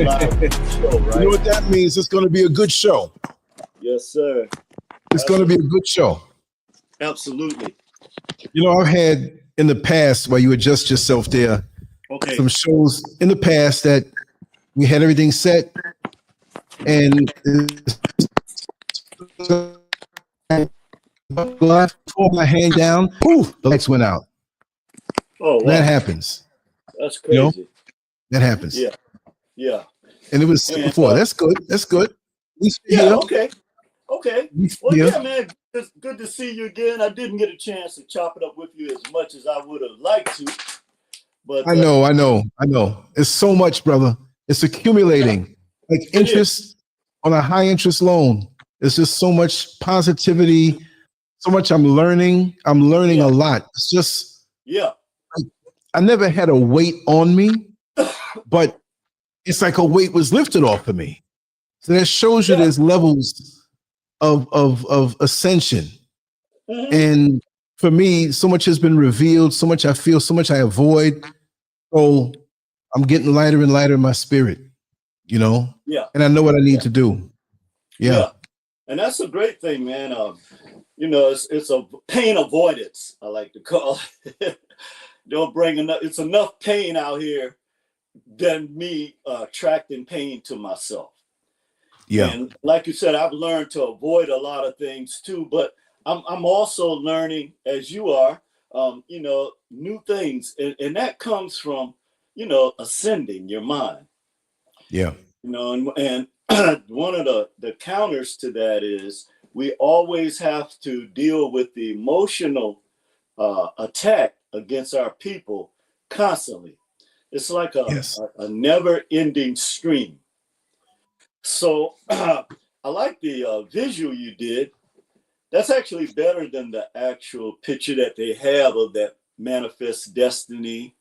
live show, right? You know what that means? It's going to be a good show. Yes, sir. It's going to be a good show. Absolutely. You know, I've had in the past, while you adjust yourself there, some shows in the past that we had everything set and before my hand down, poof, the lights went out. Oh, wow. That happens. That's crazy. You know? That happens. Yeah. Yeah. And it was before. That's good. That's good. Yeah, okay. Okay. Well, yeah, man, it's good to see you again. I didn't get a chance to chop it up with you as much as I would have liked to. But I know. It's so much, brother. It's accumulating. Like interest on a high interest loan. It's just so much positivity, so much I'm learning. I'm learning a lot. It's just I never had a weight on me, but it's like a weight was lifted off of me. So that shows you there's levels of ascension. Mm-hmm. And for me, so much has been revealed, so much I feel, so much I avoid. So I'm getting lighter and lighter in my spirit, you know? Yeah. And I know what I need to do. Yeah. And that's a great thing, man. You know, it's a pain avoidance, I like to call it. Don't bring enough, it's enough pain out here than me attracting pain to myself. Yeah. And like you said, I've learned to avoid a lot of things too, but I'm also learning, as you are, you know, new things. And that comes from, you know, ascending your mind. Yeah. You know, and one of the counters to that is we always have to deal with the emotional attack against our people constantly. It's like a never-ending stream. So I like the visual you did. That's actually better than the actual picture that they have of that manifest destiny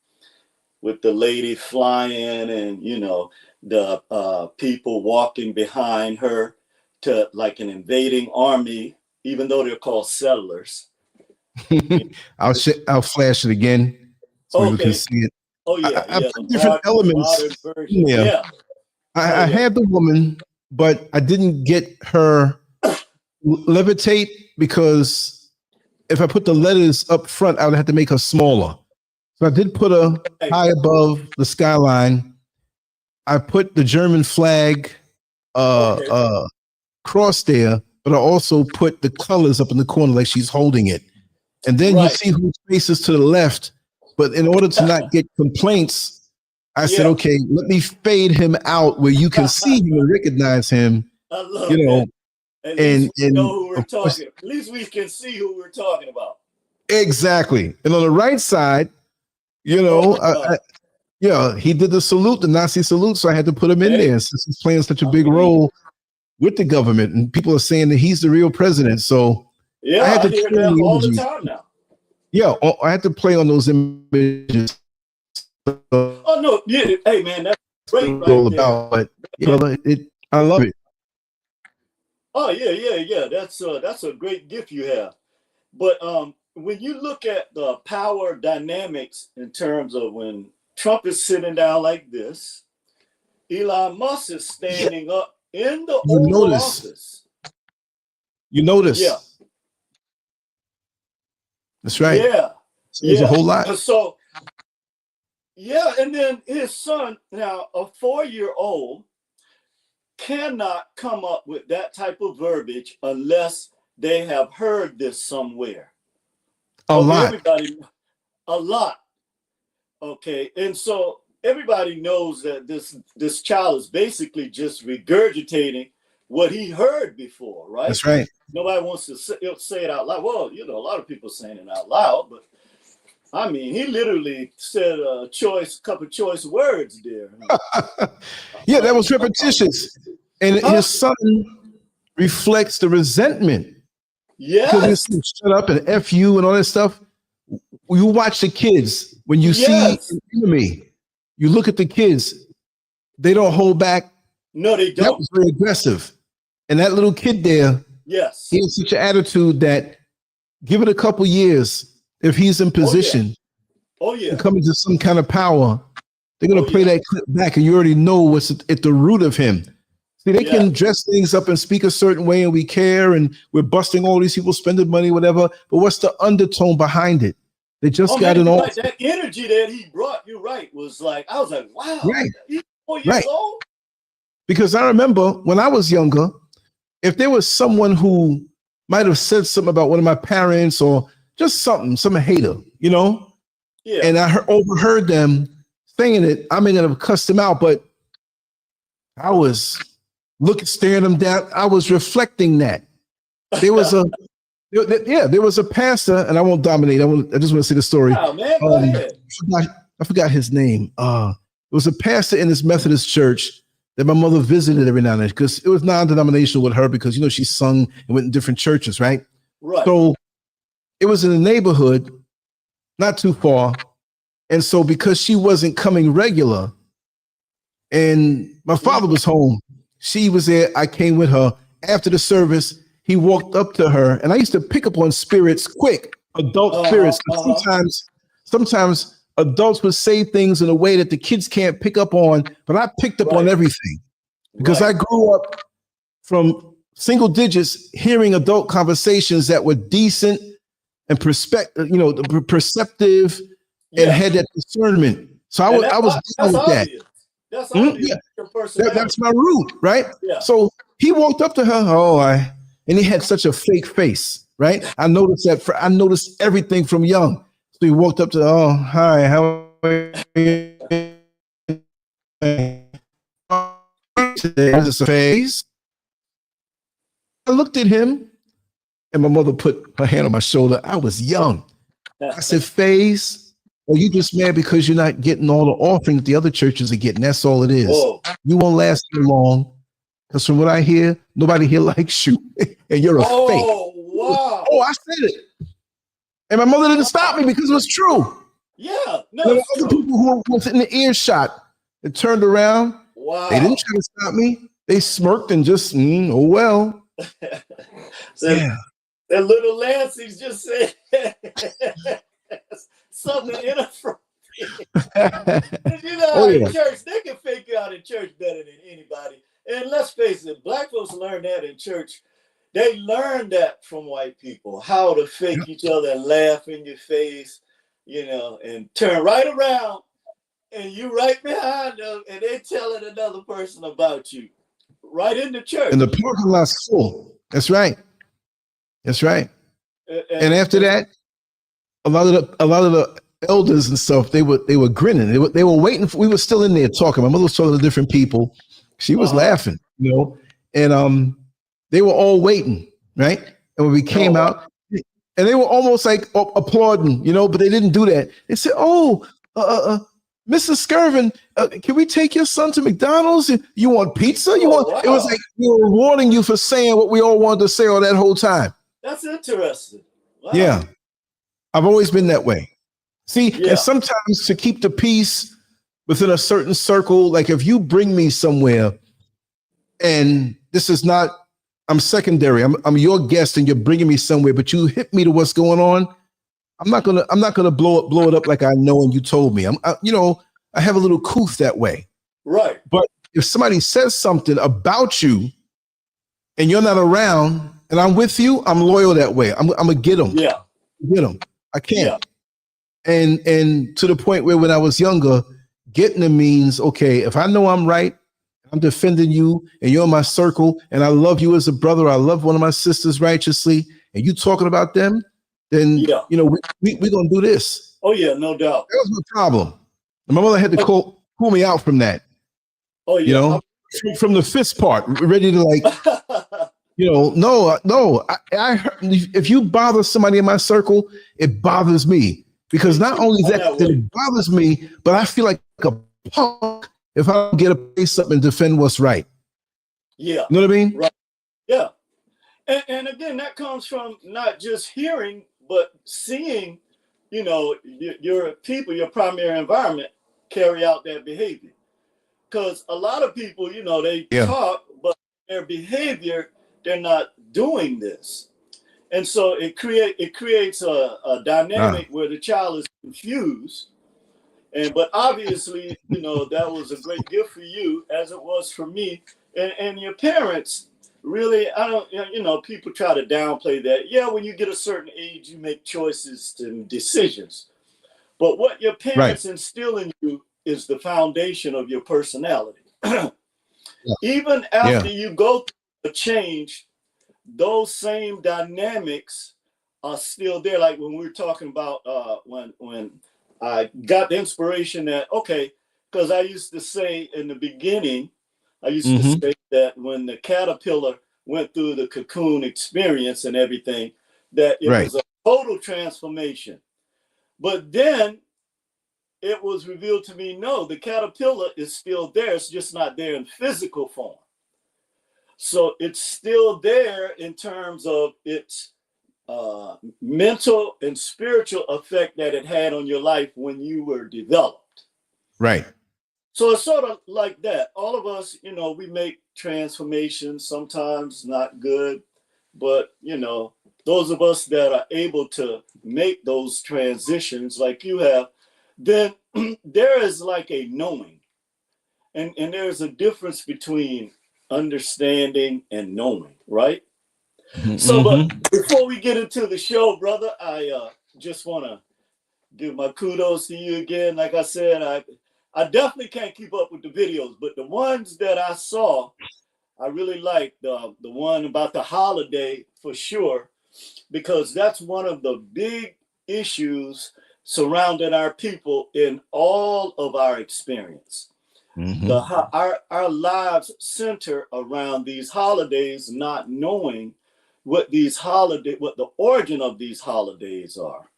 with the lady flying and, you know, the people walking behind her to like an invading army, even though they're called settlers. I'll flash it again so we can see it. Oh yeah, I put different elements. Yeah. I had the woman, but I didn't get her levitate because if I put the letters up front, I would have to make her smaller. So I did put her high above the skyline. I put the German flag cross there, but I also put the colors up in the corner like she's holding it. And then you see whose face is to the left. But in order to not get complaints, I said, okay, let me fade him out where you can see him and recognize him. I love that. And know who we're talking. At least we can see who we're talking about. Exactly. And on the right side, you know, he did the salute, the Nazi salute, so I had to put him in there since he's playing such a big role with the government, and people are saying that he's the real president. So I had to hear that all the time now. Yeah, I had to play on those images. Oh no, hey man, that's great. Right but I love it. Oh yeah. That's a great gift you have. But when you look at the power dynamics in terms of when Trump is sitting down like this, Elon Musk is standing up in the Oval Office. You notice? Yeah. That's right. Yeah. There's a whole lot. So, and then his son, now a 4-year-old, cannot come up with that type of verbiage unless they have heard this somewhere. A lot. Okay. And so everybody knows that this child is basically just regurgitating what he heard before, right? That's right. Nobody wants to say it out loud. Well, you know, a lot of people saying it out loud, but I mean, he literally said a couple choice words there. Yeah, that was repetitious. And his son reflects the resentment. Yeah. Because he's shut up and F you and all that stuff. You watch the kids. When you see an enemy, you look at the kids. They don't hold back. No, they don't. That was very aggressive. And that little kid there, he has such an attitude that give it a couple years, if he's in position to come into some kind of power, they're going Oh to play yeah. that clip back, and you already know what's at the root of him. See, they Yeah. can dress things up and speak a certain way, and we care, and we're busting all these people spending money, whatever. But what's the undertone behind it? They just Oh got man, an you're all right. That energy that he brought, you're right, was like, I was like, wow, right, he's 4 years right. old. Because I remember when I was younger, if there was someone who might have said something about one of my parents or just something, some hater, you know, Yeah. and I overheard them saying it, I may not have cussed them out, but I was staring them down. I was reflecting that. There was a there was a pastor, and I won't dominate. I just want to say the story. Wow, man, go ahead. I forgot his name. It was a pastor in this Methodist church that my mother visited every now and then, because it was non-denominational with her, because, you know, she sung and went in different churches, right? Right. So it was in the neighborhood, not too far. And so because she wasn't coming regular and my father was home, she was there. I came with her. After the service, he walked up to her, and I used to pick up on spirits quick, adult spirits. Sometimes adults would say things in a way that the kids can't pick up on, but I picked up on everything because I grew up from single digits hearing adult conversations that were decent and perspective, you know, perceptive, and had that discernment. So I was down with that. That's obvious. That's my root, right? Yeah. So he walked up to her, and he had such a fake face, right? I noticed that. I noticed everything from young. So he walked up to her, oh, hi, how are you? There's a face. I looked at him, and my mother put her hand on my shoulder. I was young. I said, Faze, are you just mad because you're not getting all the offering that the other churches are getting? That's all it is. Whoa. You won't last too long. Because from what I hear, nobody here likes you. And you're a fake. Oh, wow. Oh, I said it. And my mother didn't stop me because it was true. Yeah. No, there were other people who were in the earshot that turned around. Wow. They didn't try to stop me. They smirked and just, oh, well. So yeah. That little Lancey's just said something inappropriate. You know, in church, they can fake you out in church better than anybody. And let's face it, black folks learn that in church. They learned that from white people, how to fake each other and laugh in your face, you know, and turn right around and you right behind them and they telling another person about you right in the church. And the parking lot's full. That's right. That's right. And after that, a lot of the elders and stuff, they were grinning. They were waiting we were still in there talking. My mother was talking to different people. She was laughing, you know, and they were all waiting, right? And when we came out, and they were almost like applauding, you know, but they didn't do that. They said, "Oh, Mr. Skirvin, can we take your son to McDonald's? You want pizza? You want?" Wow. It was like we were rewarding you for saying what we all wanted to say all that whole time. That's interesting. Wow. Yeah, I've always been that way. See, and sometimes to keep the peace within a certain circle, like if you bring me somewhere and this is not, I'm secondary, I'm your guest and you're bringing me somewhere, but you hit me to what's going on, I'm not gonna blow it up like I know and you told me. I have a little couth that way. Right. But if somebody says something about you and you're not around and I'm with you, I'm loyal that way. I'm gonna get them. Yeah. Get them. I can't. Yeah. And to the point where when I was younger, getting them means, okay, if I know I'm right, I'm defending you and you're in my circle and I love you as a brother, I love one of my sisters righteously, and you talking about them, then, we're going to do this. Oh, yeah, no doubt. That was my problem. And my mother had to pull me out from that. Oh, yeah. You know, from the fist part, ready to like, no. I heard, if you bother somebody in my circle, it bothers me. Because not only that it bothers me, but I feel like a punk if I don't get to say something and defend what's right. Yeah. You know what I mean? Right. Yeah. And again, that comes from not just hearing, but seeing, your people, your primary environment carry out that behavior. Because a lot of people, they talk, but their behavior, they're not doing this. And so it creates a dynamic where the child is confused, But obviously, you know, that was a great gift for you, as it was for me, and your parents. Really, I don't, you know, people try to downplay that. Yeah, when you get a certain age, you make choices and decisions. But what your Right. parents instill in you is the foundation of your personality. Yeah. Even Yeah. after you go through a change, those same dynamics are still there. Like when we were talking about when I got the inspiration that, okay, because I used to say in the beginning, I used to Mm-hmm. say that when the caterpillar went through the cocoon experience and everything, that it Right. was a total transformation. But then it was revealed to me, no, the caterpillar is still there. It's just not there in physical form. So it's still there in terms of its mental and spiritual effect that it had on your life when you were developed. Right. So it's sort of like that. All of us, you know, we make transformations, sometimes not good, but, you know, those of us that are able to make those transitions like you have, then there is like a knowing. And there's a difference between understanding and knowing, right? So, but Mm-hmm. before we get into the show, brother, I just want to give my kudos to you again. Like I said, I definitely can't keep up with the videos, but the ones that I saw, I really liked the one about the holiday for sure, because that's one of the big issues surrounding our people in all of our experience. Mm-hmm. Our lives center around these holidays, not knowing what the origin of these holidays are.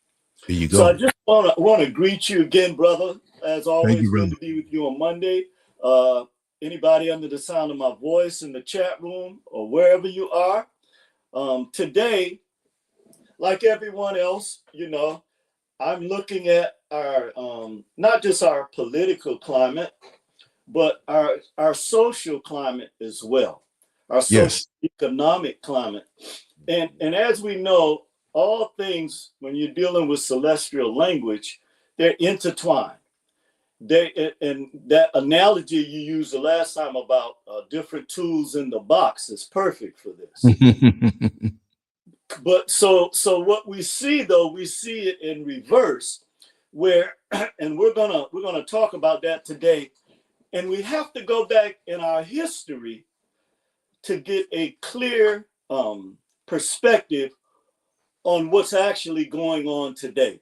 There you So I go. just want to greet you again, brother. As Thank always, you, good brother. to be with you on Monday. Uh, Anybody under the sound of my voice in the chat room or wherever you are, today, like everyone else, you know, I'm looking at our not just our political climate, but our social climate as well, our social Yes. economic climate. And as we know, all things when you're dealing with celestial language, they're intertwined. And that analogy you used the last time about different tools in the box is perfect for this. But so what we see though, we see it in reverse, where and we're gonna talk about that today. And we have to go back in our history to get a clear perspective on what's actually going on today.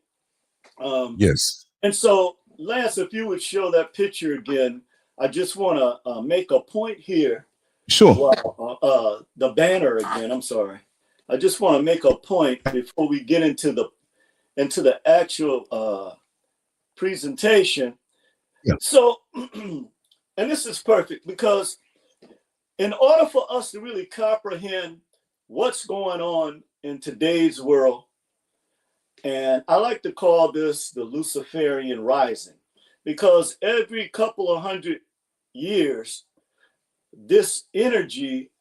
Yes. And so, Lance, if you would show that picture again, I just want to make a point here. Sure. Well, the banner again. I'm sorry. I just want to make a point before we get into the actual presentation. Yeah. So, and this is perfect because in order for us to really comprehend what's going on in today's world, and I like to call this the Luciferian rising, because every couple of hundred years, this energy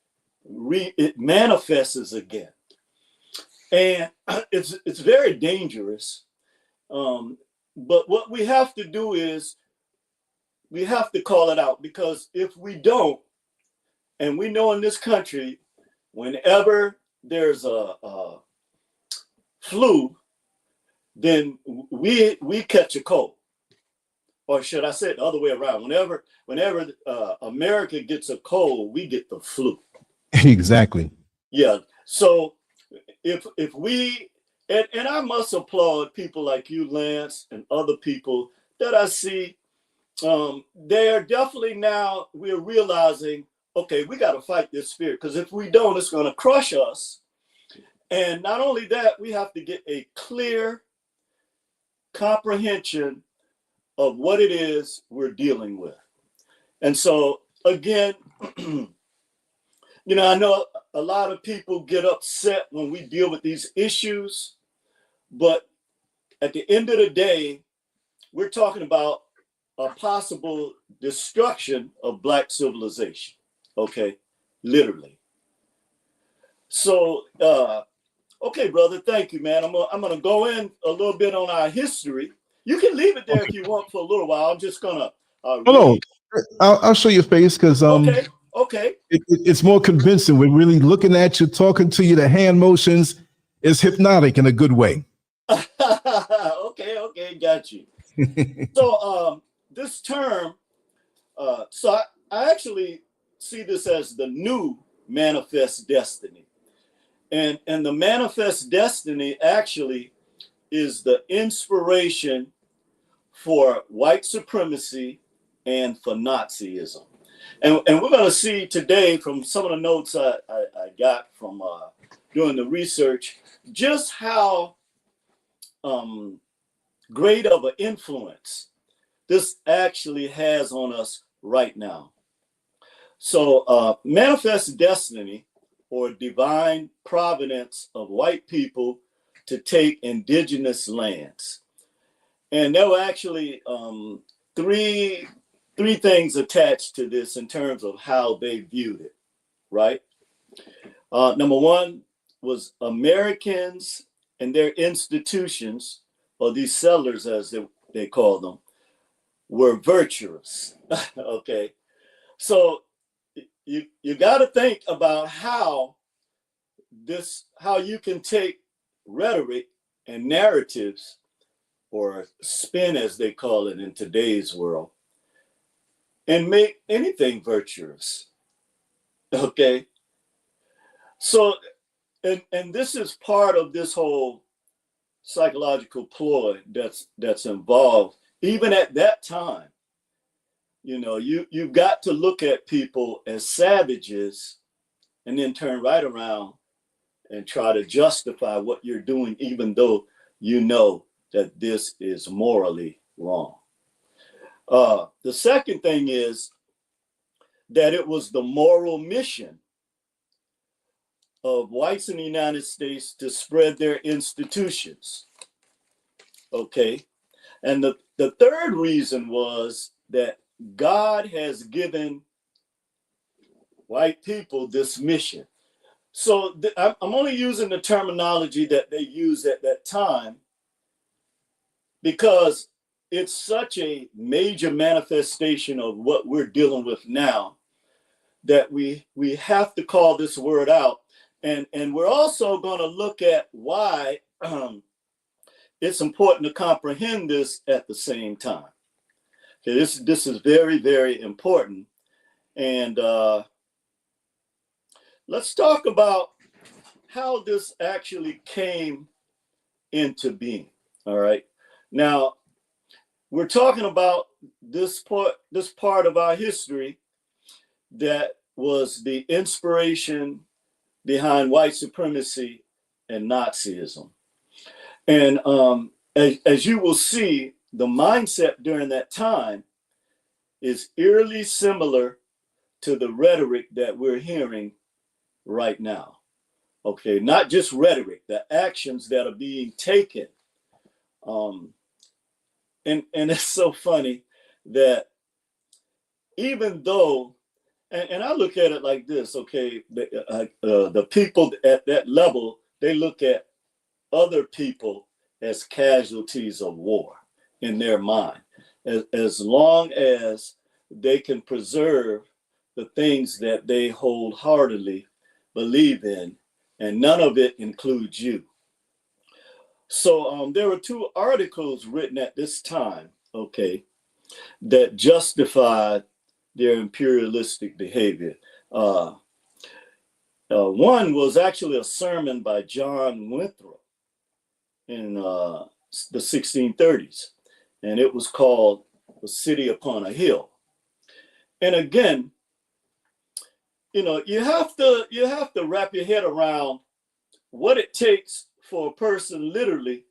it manifests again, and it's very dangerous. But what we have to do is we have to call it out, because if we don't, and we know in this country, whenever there's a flu, then we catch a cold, or should I say it the other way around? Whenever America gets a cold, we get the flu. Exactly. Yeah. So if we and I must applaud people like you, Lance, and other people that I see. They are definitely now we're realizing, okay, we got to fight this spirit, because if we don't, it's going to crush us. And not only that, we have to get a clear comprehension of what it is we're dealing with. And so, again, you know, I know a lot of people get upset when we deal with these issues, but at the end of the day, we're talking about a possible destruction of Black civilization. Okay, literally. So, okay, brother, thank you, man. I'm gonna go in a little bit on our history. You can leave it there Okay. if you want for a little while. I'm just gonna Oh, no, read. I'll show your face because Okay, okay. it's more convincing. We're really looking at you, talking to you. The hand motions is hypnotic in a good way. Okay, okay, got you. So this term, I actually see this as the new manifest destiny. And the manifest destiny actually is the inspiration for white supremacy and for Nazism. And we're going to see today from some of the notes I got from doing the research, just how great of an influence this actually has on us right now. So manifest destiny, or divine providence of white people to take indigenous lands. And there were actually three things attached to this in terms of how they viewed it, right? Number one was Americans and their institutions, or these settlers as they call them, were virtuous. Okay, so you got to think about how you can take rhetoric and narratives, or spin as they call it in today's world, and make anything virtuous. Okay, so and this is part of this whole psychological ploy that's involved even at that time. You know, you've got to look at people as savages and then turn right around and try to justify what you're doing, even though you know that this is morally wrong. The second thing is that it was the moral mission of whites in the United States to spread their institutions. Okay. And the third reason was that God has given white people this mission. So I'm only using the terminology that they used at that time because it's such a major manifestation of what we're dealing with now that we have to call this word out. And we're also going to look at why it's important to comprehend this at the same time. Okay, this is very, very important. And let's talk about how this actually came into being. All right. Now, we're talking about this part of our history that was the inspiration behind white supremacy and Nazism. And as you will see, the mindset during that time is eerily similar to the rhetoric that we're hearing right now. Okay, not just rhetoric, the actions that are being taken. And it's so funny that even though, and I look at it like this, okay, the people at that level, they look at other people as casualties of war in their mind, as long as they can preserve the things that they wholeheartedly believe in, and none of it includes you. So there were two articles written at this time, okay, that justified their imperialistic behavior. One was actually a sermon by John Winthrop in the 1630s, and it was called "A City Upon a Hill." And again, you know, you have to wrap your head around what it takes for a person literally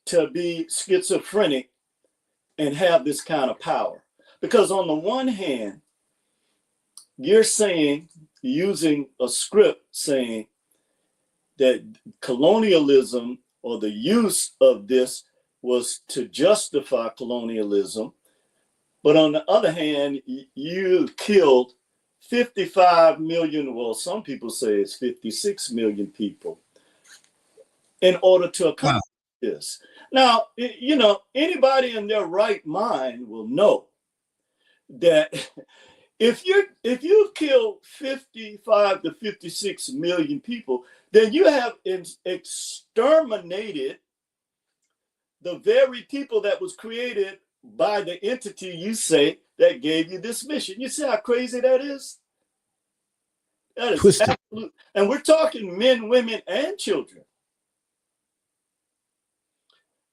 to be schizophrenic and have this kind of power. Because on the one hand, you're saying, using a script saying that colonialism, or the use of this, was to justify colonialism. But on the other hand, you killed 55 million, well, some people say it's 56 million people in order to accomplish this. Now, you know, anybody in their right mind will know that if you kill 55 to 56 million people, then you have exterminated the very people that was created by the entity you say that gave you this mission. You see how crazy that is? That is Twisted. absolute. And we're talking men, women, and children.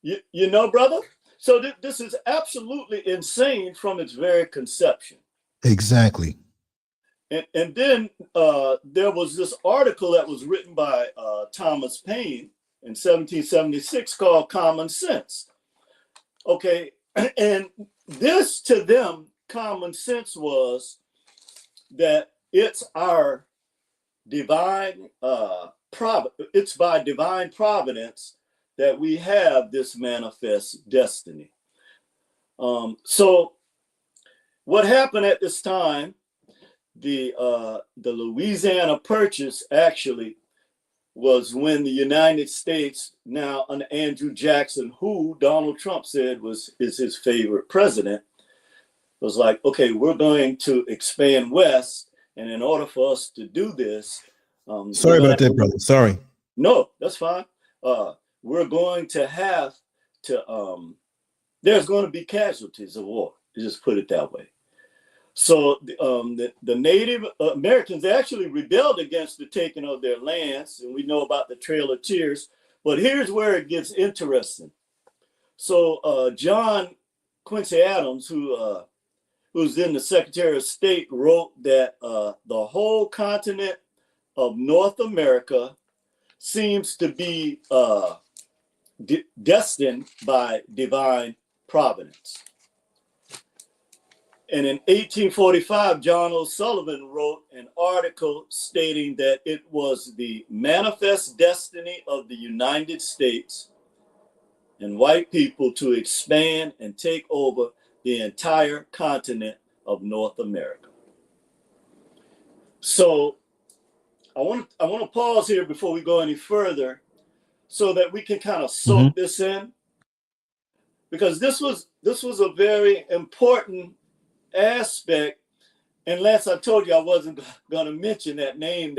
You know, brother? So this is absolutely insane from its very conception. Exactly. And then there was this article that was written by Thomas Paine in 1776 called Common Sense. Okay, and this to them, common sense was that it's our divine it's by divine providence that we have this manifest destiny. So what happened at this time, the Louisiana Purchase actually was when the United States, now under Andrew Jackson, who Donald Trump said is his favorite president, was like, okay, we're going to expand west, and in order for us to do this, sorry about that, brother. Sorry. No, that's fine. We're going to have to. There's going to be casualties of war. Just put it that way. So the Native Americans actually rebelled against the taking of their lands, and we know about the Trail of Tears. But here's where it gets interesting. So John Quincy Adams, who's then the Secretary of State, wrote that the whole continent of North America seems to be destined by divine providence. And in 1845, John O'Sullivan wrote an article stating that it was the manifest destiny of the United States and white people to expand and take over the entire continent of North America. So I want to pause here before we go any further so that we can kind of soak this in, because this was a very important aspect. And Lance, I told you I wasn't going to mention that name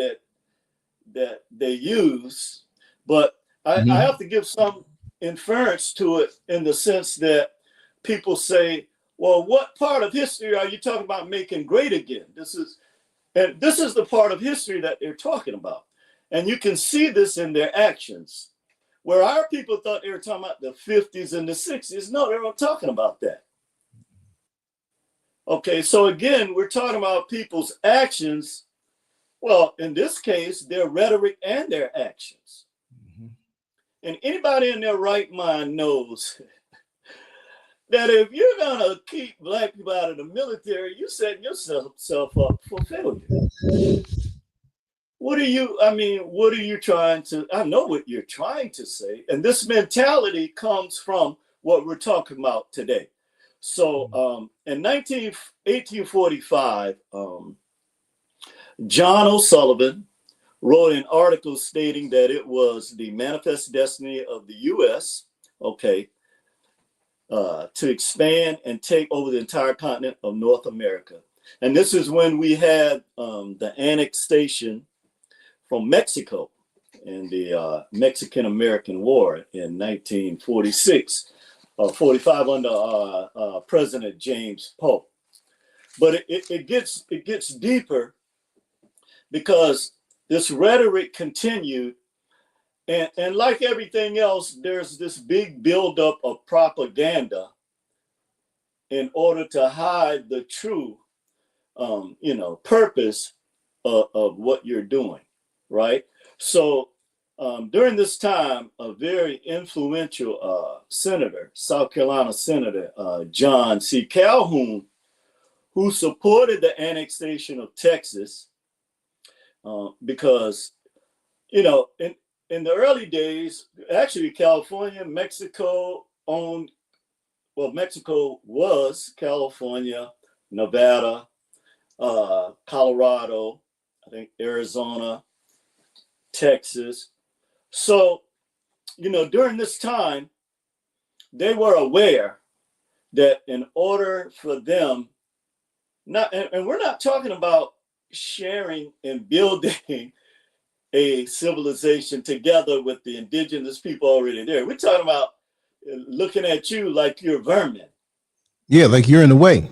that they use, but I have to give some inference to it in the sense that people say, well, what part of history are you talking about making great again? This is the part of history that they're talking about. And you can see this in their actions. Where our people thought they were talking about the 50s and the 60s, no, they weren't talking about that. Okay, so again, we're talking about people's actions. Well, in this case, their rhetoric and their actions. And anybody in their right mind knows that if you're gonna keep black people out of the military, you're setting yourself up for failure. What are you trying to, I know what you're trying to say. And this mentality comes from what we're talking about today. So in 1845, John O'Sullivan wrote an article stating that it was the manifest destiny of the U.S., okay, to expand and take over the entire continent of North America. And this is when we had the annexation from Mexico in the Mexican-American War in 1946, 45 under President James Polk. But it gets deeper because this rhetoric continued. And like everything else, there's this big buildup of propaganda in order to hide the true, purpose of what you're doing, right? So during this time, a very influential senator, South Carolina Senator John C. Calhoun, who supported the annexation of Texas because, in the early days, actually California, Mexico owned, well, Mexico was California, Nevada, Colorado, I think Arizona, Texas. So, during this time, they were aware that in order for them, and we're not talking about sharing and building a civilization together with the indigenous people already there. We're talking about looking at you like you're vermin. Yeah, like you're in the way.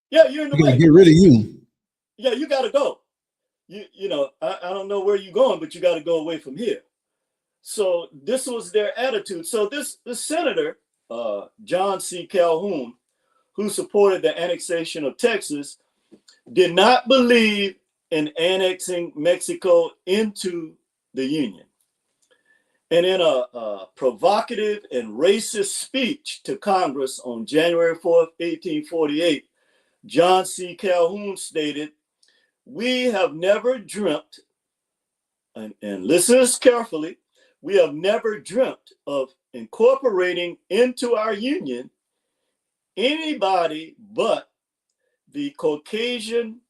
Yeah, you're in the way. Get rid of you. Yeah, you got to go. You know, I don't know where you're going, but you got to go away from here. So this was their attitude. So this senator, John C. Calhoun, who supported the annexation of Texas, did not believe in annexing Mexico into the Union. And in a provocative and racist speech to Congress on January 4th, 1848, John C. Calhoun stated, "We have never dreamt," and listen to this carefully, "we have never dreamt of incorporating into our Union anybody but the Caucasian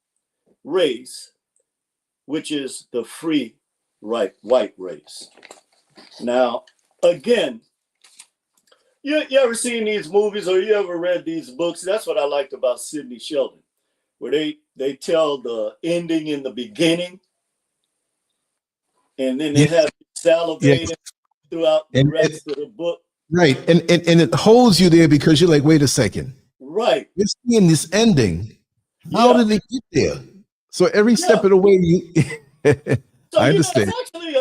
race, which is the free white race." Now, again, you ever seen these movies or you ever read these books? That's what I liked about Sidney Sheldon, where they tell the ending in the beginning, and then they have you salivating throughout the rest of the book. Right, and it holds you there because you're like, wait a second. Right. You're seeing this ending. How did it get there? So every step of the way, so, I understand. It's actually,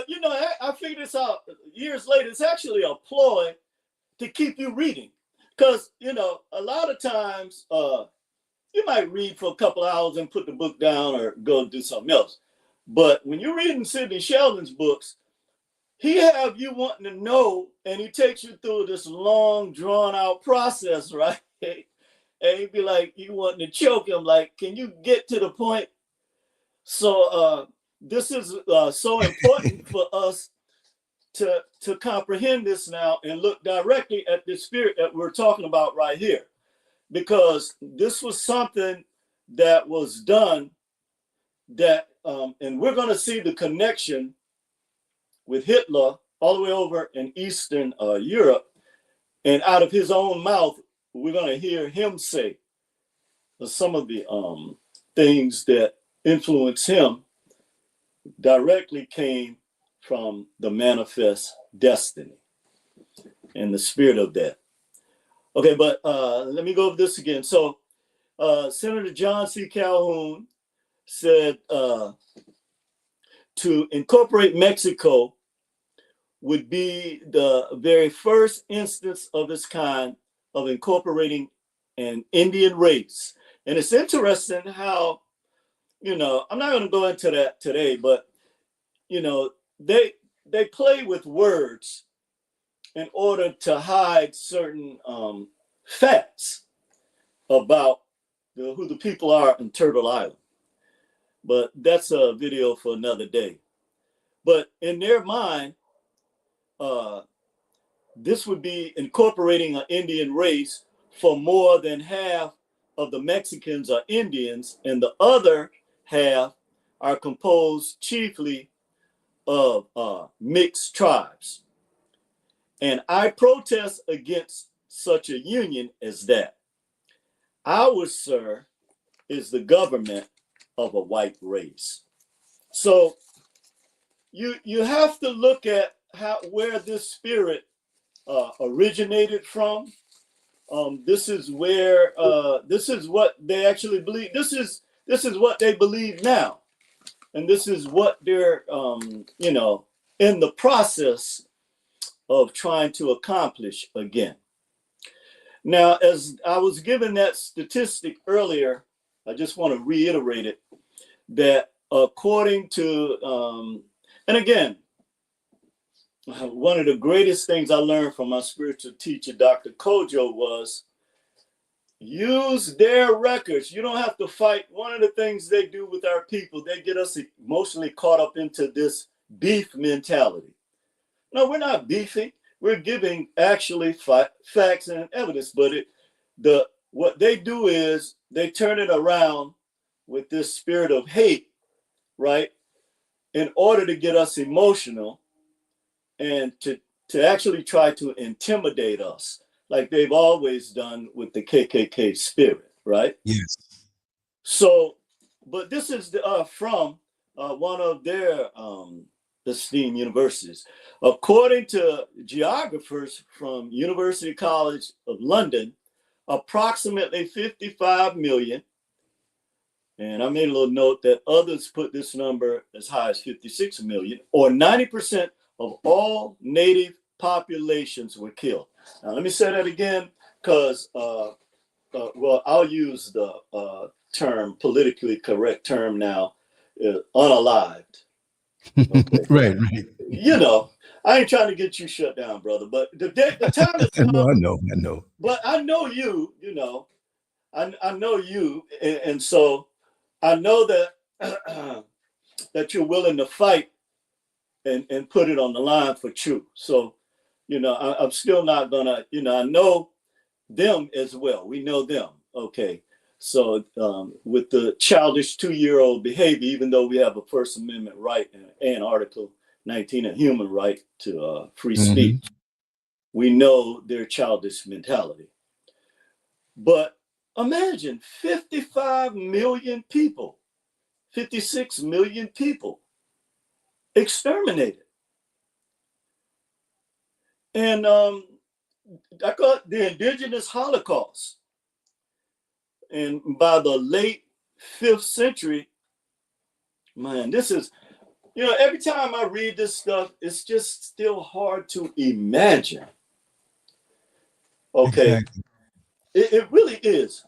I figured this out years later. It's actually a ploy to keep you reading. Because, a lot of times you might read for a couple hours and put the book down or go do something else. But when you're reading Sidney Sheldon's books, he have you wanting to know, and he takes you through this long, drawn out process, right? And he'd be like, you wanting to choke him, like, can you get to the point? So this is so important for us to comprehend this now and look directly at the spirit that we're talking about right here. Because this was something that was done that, and we're going to see the connection with Hitler all the way over in Eastern Europe. And out of his own mouth, we're going to hear him say some of the things that influenced him directly came from the manifest destiny and the spirit of that. Okay, but let me go over this again. So Senator John C. Calhoun said to incorporate Mexico would be the very first instance of its kind of incorporating an Indian race. And it's interesting how, I'm not going to go into that today, but, they play with words in order to hide certain facts about who the people are in Turtle Island. But that's a video for another day. But in their mind, this would be incorporating an Indian race for more than half of the Mexicans are Indians, and the other half are composed chiefly of mixed tribes. And I protest against such a union as that. Ours, sir, is the government of a white race. So you have to look at where this spirit originated from. This is where this is what they actually believe. This is what they believe now, and this is what they're in the process of trying to accomplish again. Now, as I was given that statistic earlier, I just want to reiterate it, that according to, and again, one of the greatest things I learned from my spiritual teacher, Dr. Kojo, was use their records. You don't have to fight. One of the things they do with our people, they get us emotionally caught up into this beef mentality. No, we're not beefing. We're giving actually facts and evidence, but what they do is they turn it around with this spirit of hate, right? In order to get us emotional and to actually try to intimidate us. like they've always done with the KKK spirit, right? Yes. So, but this is from one of their esteemed universities. According to geographers from University College of London, approximately 55 million, and I made a little note that others put this number as high as 56 million, or 90% of all native populations were killed. Now, let me say that again, because, well, I'll use the term, politically correct term now, unalived. Okay. Right. You know, I ain't trying to get you shut down, brother, but the time is I know. But I know you, you know, I know you, and so I know that that you're willing to fight and put it on the line for truth. So, you know, I'm still not gonna, you know, I know them as well. We know them. Okay. So with the childish 2-year-old behavior, even though we have a First Amendment right and Article 19, a human right to free speech, we know their childish mentality. But imagine 55 million people, 56 million people exterminated. And I call it the indigenous Holocaust. And by the late 5th century, man, this is, you know, every time I read this stuff, it's just still hard to imagine. Okay. Exactly. It really is.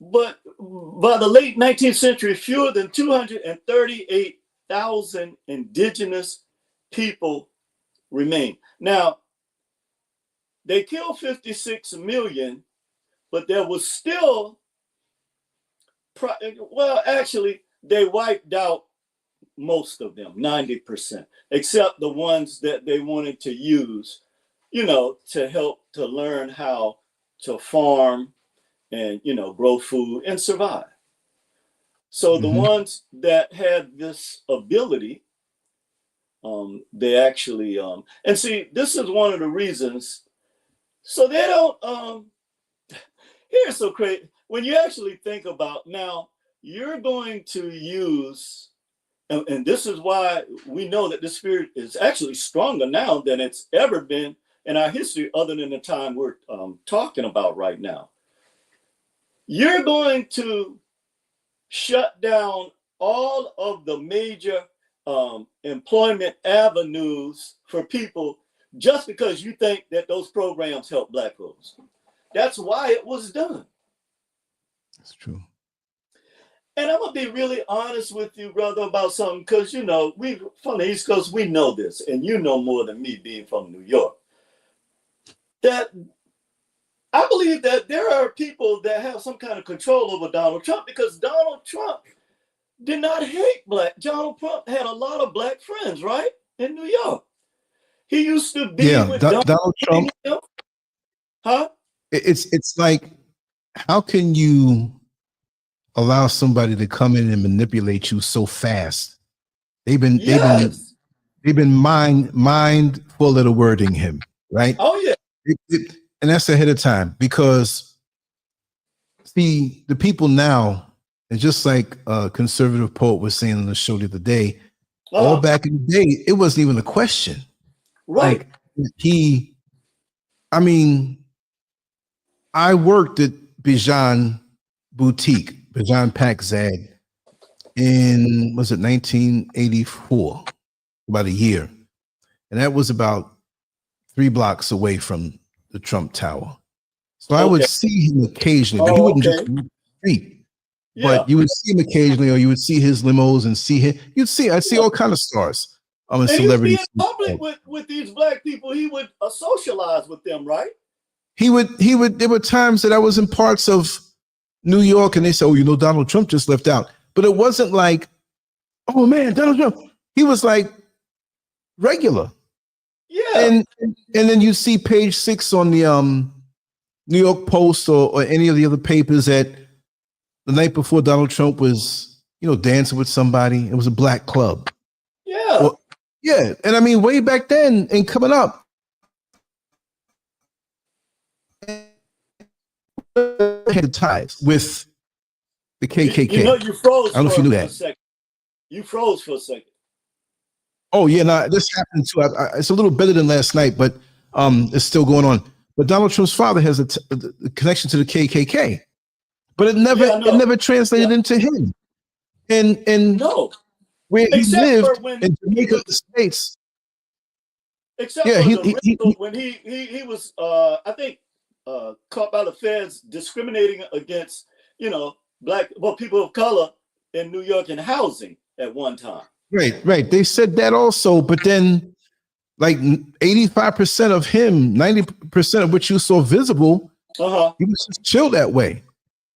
But by the late 19th century, fewer than 238,000 indigenous people remain. Now, they killed 56 million, but there was still, well, actually, they wiped out most of them, 90%, except the ones that they wanted to use, you know, to help to learn how to farm and, you know, grow food and survive. So the ones that had this ability, they actually, and see, this is one of the reasons. So they don't, here's so crazy. When you actually think about now, you're going to use, and this is why we know that the spirit is actually stronger now than it's ever been in our history, other than the time we're talking about right now. You're going to shut down all of the major employment avenues for people just because you think that those programs help Black folks. That's why it was done. That's true. And I'm gonna be really honest with you, brother, about something, because you know, we from the East Coast, we know this, and you know more than me being from New York. That I believe that there are people that have some kind of control over Donald Trump, because Donald Trump did not hate Black. Donald Trump had a lot of Black friends, right? In New York. He used to be with Donald Trump. Huh? It's like, how can you allow somebody to come in and manipulate you so fast? They've been mindful of the wording him, right? Oh yeah. And that's ahead of time, because see, the people now, and just like a conservative poet was saying on the show the other day, all back in the day, it wasn't even a question. Right. Like I worked at Bijan Boutique, Bijan Pakzad, in, was it 1984, about a year. And that was about 3 blocks away from the Trump Tower. So I would see him occasionally, but he wouldn't just move the street. Yeah. But you would see him occasionally, or you would see his limos and see him. I'd see all kind of stars. And celebrities. He'd be in public with these Black people. He would socialize with them, right? He would. There were times that I was in parts of New York, and they said, "Oh, you know, Donald Trump just left out." But it wasn't like, "Oh man, Donald Trump." He was like regular. Yeah. And then you see page 6 on the New York Post or any of the other papers that the night before Donald Trump was, you know, dancing with somebody. It was a Black club. Yeah. Well, yeah. And I mean, way back then and coming up, had ties with the KKK. You know, you froze I don't know if you knew for a that. second. You froze for a second. Oh yeah, no, this happened too. It's a little better than last night, but it's still going on. But Donald Trump's father has a connection to the KKK, but it never translated into him. And no, where he except lived for when in Jamaica, the States. Except Yeah, for when he was I think caught by the feds discriminating against, you know, people of color in New York in housing at one time. Right. They said that also, but then like 85% of him, 90% of what you saw visible, he was just chill that way.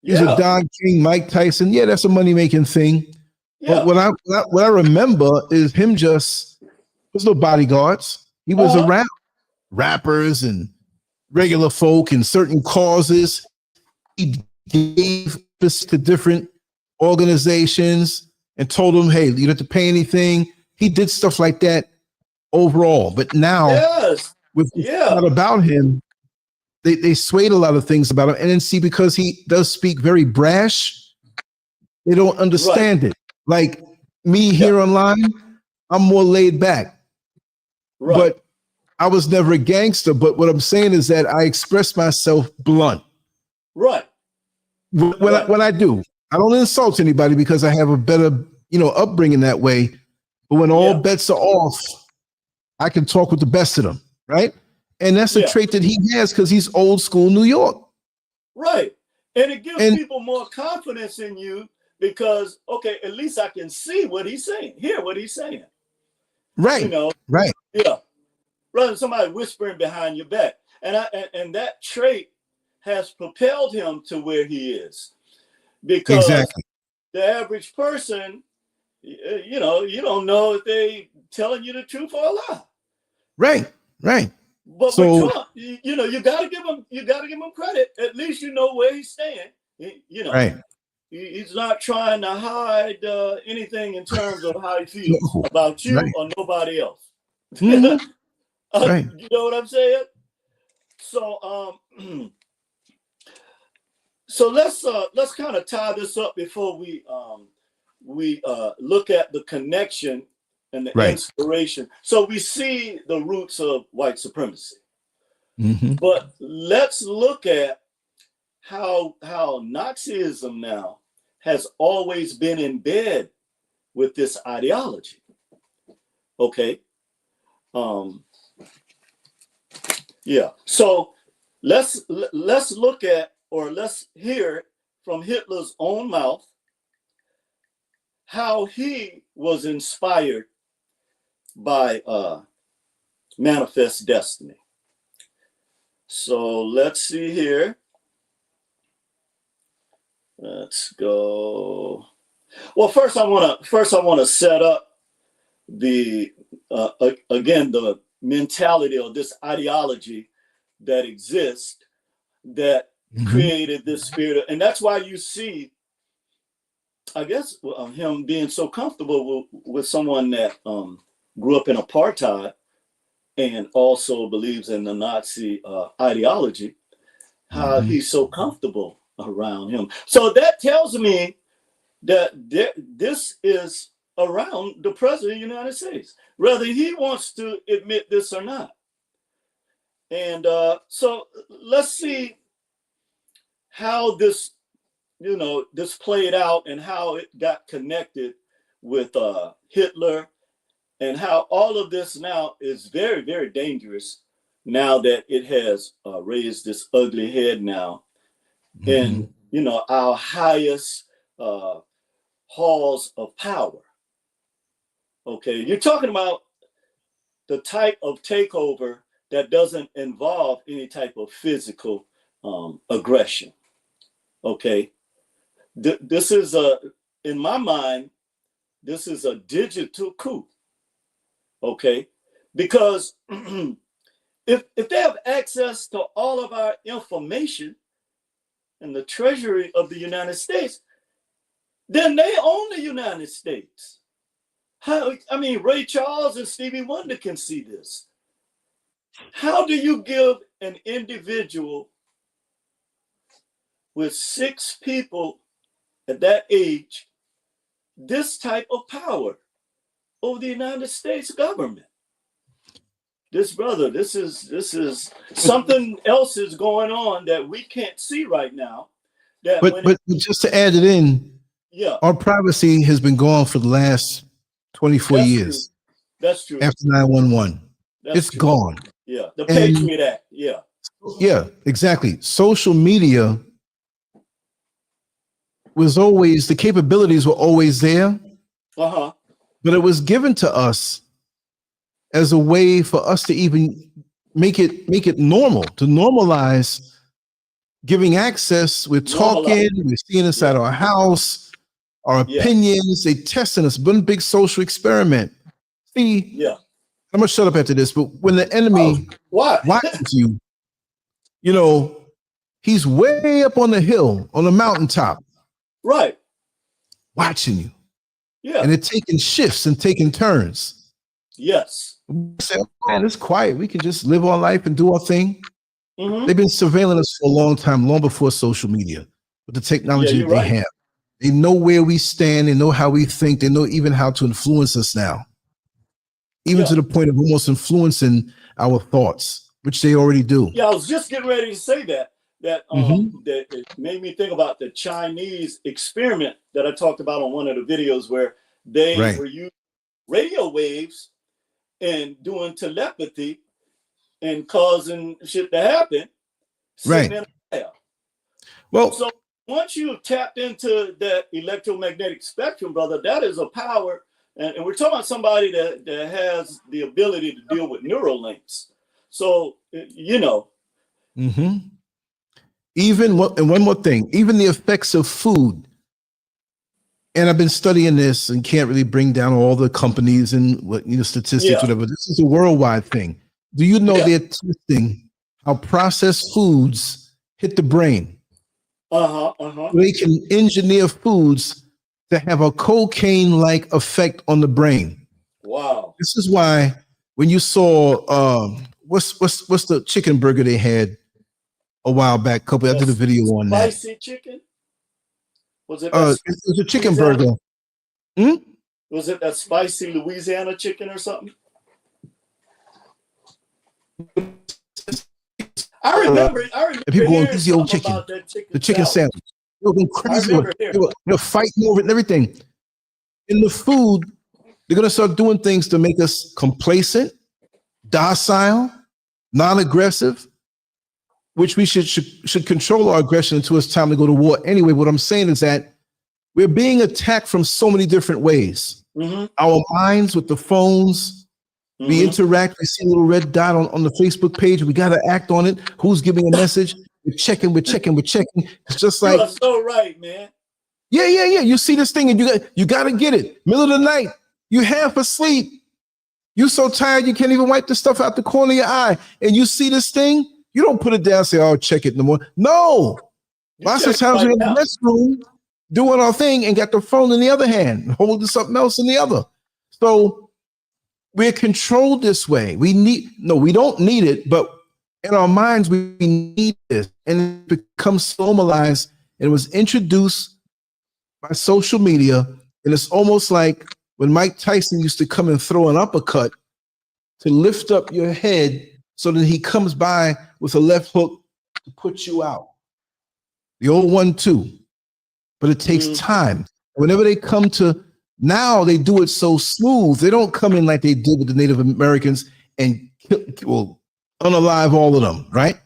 He's a Don King, Mike Tyson. Yeah, that's a money-making thing. Yeah. But what I remember is him just, there's no bodyguards. He was around rappers and regular folk and certain causes. He gave this to different organizations and told them, hey, you don't have to pay anything. He did stuff like that overall. But now, with what about him, they swayed a lot of things about him. And then see, because he does speak very brash, they don't understand it. Like me here online, I'm more laid back. But I was never a gangster. But what I'm saying is that I express myself blunt. Right. When I do, I don't insult anybody because I have a better, upbringing that way. But when all bets are off, I can talk with the best of them, right? And that's a trait that he has because he's old school New York. Right. And it gives people more confidence in you because, okay, at least I can see what he's saying, hear what he's saying. Right. Right. Yeah. Rather than somebody whispering behind your back. And that trait has propelled him to where he is. Because the average person, you don't know if they telling you the truth or a lie. Right. But with Trump, you gotta give him credit. At least you know where he's staying. Right. He's not trying to hide anything in terms of how he feels about you or nobody else. Mm-hmm. You know what I'm saying? So so let's kind of tie this up before we look at the connection and the inspiration. So we see the roots of white supremacy, but let's look at how Nazism now has always been in bed with this ideology. Okay. So let's look at, or let's hear from Hitler's own mouth how he was inspired by Manifest Destiny. So let's see here. Let's go. Well, first I want to set up the again the mentality or this ideology that exists that created this spirit, and that's why you see, I guess, him being so comfortable with someone that grew up in apartheid and also believes in the Nazi ideology, how he's so comfortable around him. So that tells me that this is around the president of the United States, whether he wants to admit this or not. And so let's see how this, this played out and how it got connected with Hitler, and how all of this now is very, very dangerous now that it has raised this ugly head now in, our highest halls of power. Okay, you're talking about the type of takeover that doesn't involve any type of physical aggression. Okay, this is in my mind, this is a digital coup. Okay, because if they have access to all of our information in the Treasury of the United States, then they own the United States. Ray Charles and Stevie Wonder can see this. How do you give an individual with 6 people at that age this type of power over the United States government. This is something else is going on that we can't see right now. But just to add it in, yeah, our privacy has been gone for the last 24 years. True. That's true. After 9/11, it's true. gone. Yeah, the Patriot Act. Yeah. Yeah, exactly. Social media was always, the capabilities were always there. Uh-huh. But it was given to us as a way for us to even make it normal, to normalize giving access. We're talking, we're seeing inside our house, our opinions, they testing us, one big social experiment. See, I'm gonna shut up after this, but when the enemy watches you, you know, he's way up on the hill, on the mountaintop. Right. Watching you. Yeah. And they're taking shifts and taking turns. Yes. We say, oh, man, it's quiet. We can just live our life and do our thing. Mm-hmm. They've been surveilling us for a long time, long before social media, with the technology that they have. They know where we stand. They know how we think. They know even how to influence us now, even to the point of almost influencing our thoughts, which they already do. Yeah, I was just getting ready to say that it made me think about the Chinese experiment that I talked about on one of the videos, where they were using radio waves and doing telepathy and causing shit to happen. Right. Well, so once you tapped into that electromagnetic spectrum, brother, that is a power. And we're talking about somebody that has the ability to deal with neural links. So, you know. Mm-hmm. Even and one more thing, even the effects of food. And I've been studying this and can't really bring down all the companies and statistics, whatever. This is a worldwide thing. Do you know they're testing how processed foods hit the brain? They can engineer foods to have a cocaine-like effect on the brain. Wow. This is why when you saw what's the chicken burger they had a while back, I did a video on that. Spicy chicken? Was it? It was a chicken burger. Was it that spicy Louisiana chicken or something? I remember people going crazy old chicken. The chicken sandwich. They were crazy. They're fighting over it and everything. In the food, they're gonna start doing things to make us complacent, docile, non-aggressive, which we should control our aggression until it's time to go to war. Anyway, what I'm saying is that we're being attacked from so many different ways. Mm-hmm. Our minds with the phones, we interact, we see a little red dot on the Facebook page, we got to act on it. Who's giving a message? We're checking. It's just like, you're so right, man. Yeah. You see this thing and you got to get it. Middle of the night, you half asleep. You so tired you can't even wipe the stuff out the corner of your eye. And you see this thing, you don't put it down and say, oh, check it in the morning. No. Lots of times we're in the restroom doing our thing and got the phone in the other hand, holding something else in the other. So we're controlled this way. We don't need it, but in our minds, we need this. And it becomes normalized, and it was introduced by social media. And it's almost like when Mike Tyson used to come and throw an uppercut to lift up your head so that he comes by with a left hook to put you out. The old 1-2. But it takes time. Whenever they come to, now they do it so smooth. They don't come in like they did with the Native Americans and unalive all of them, right?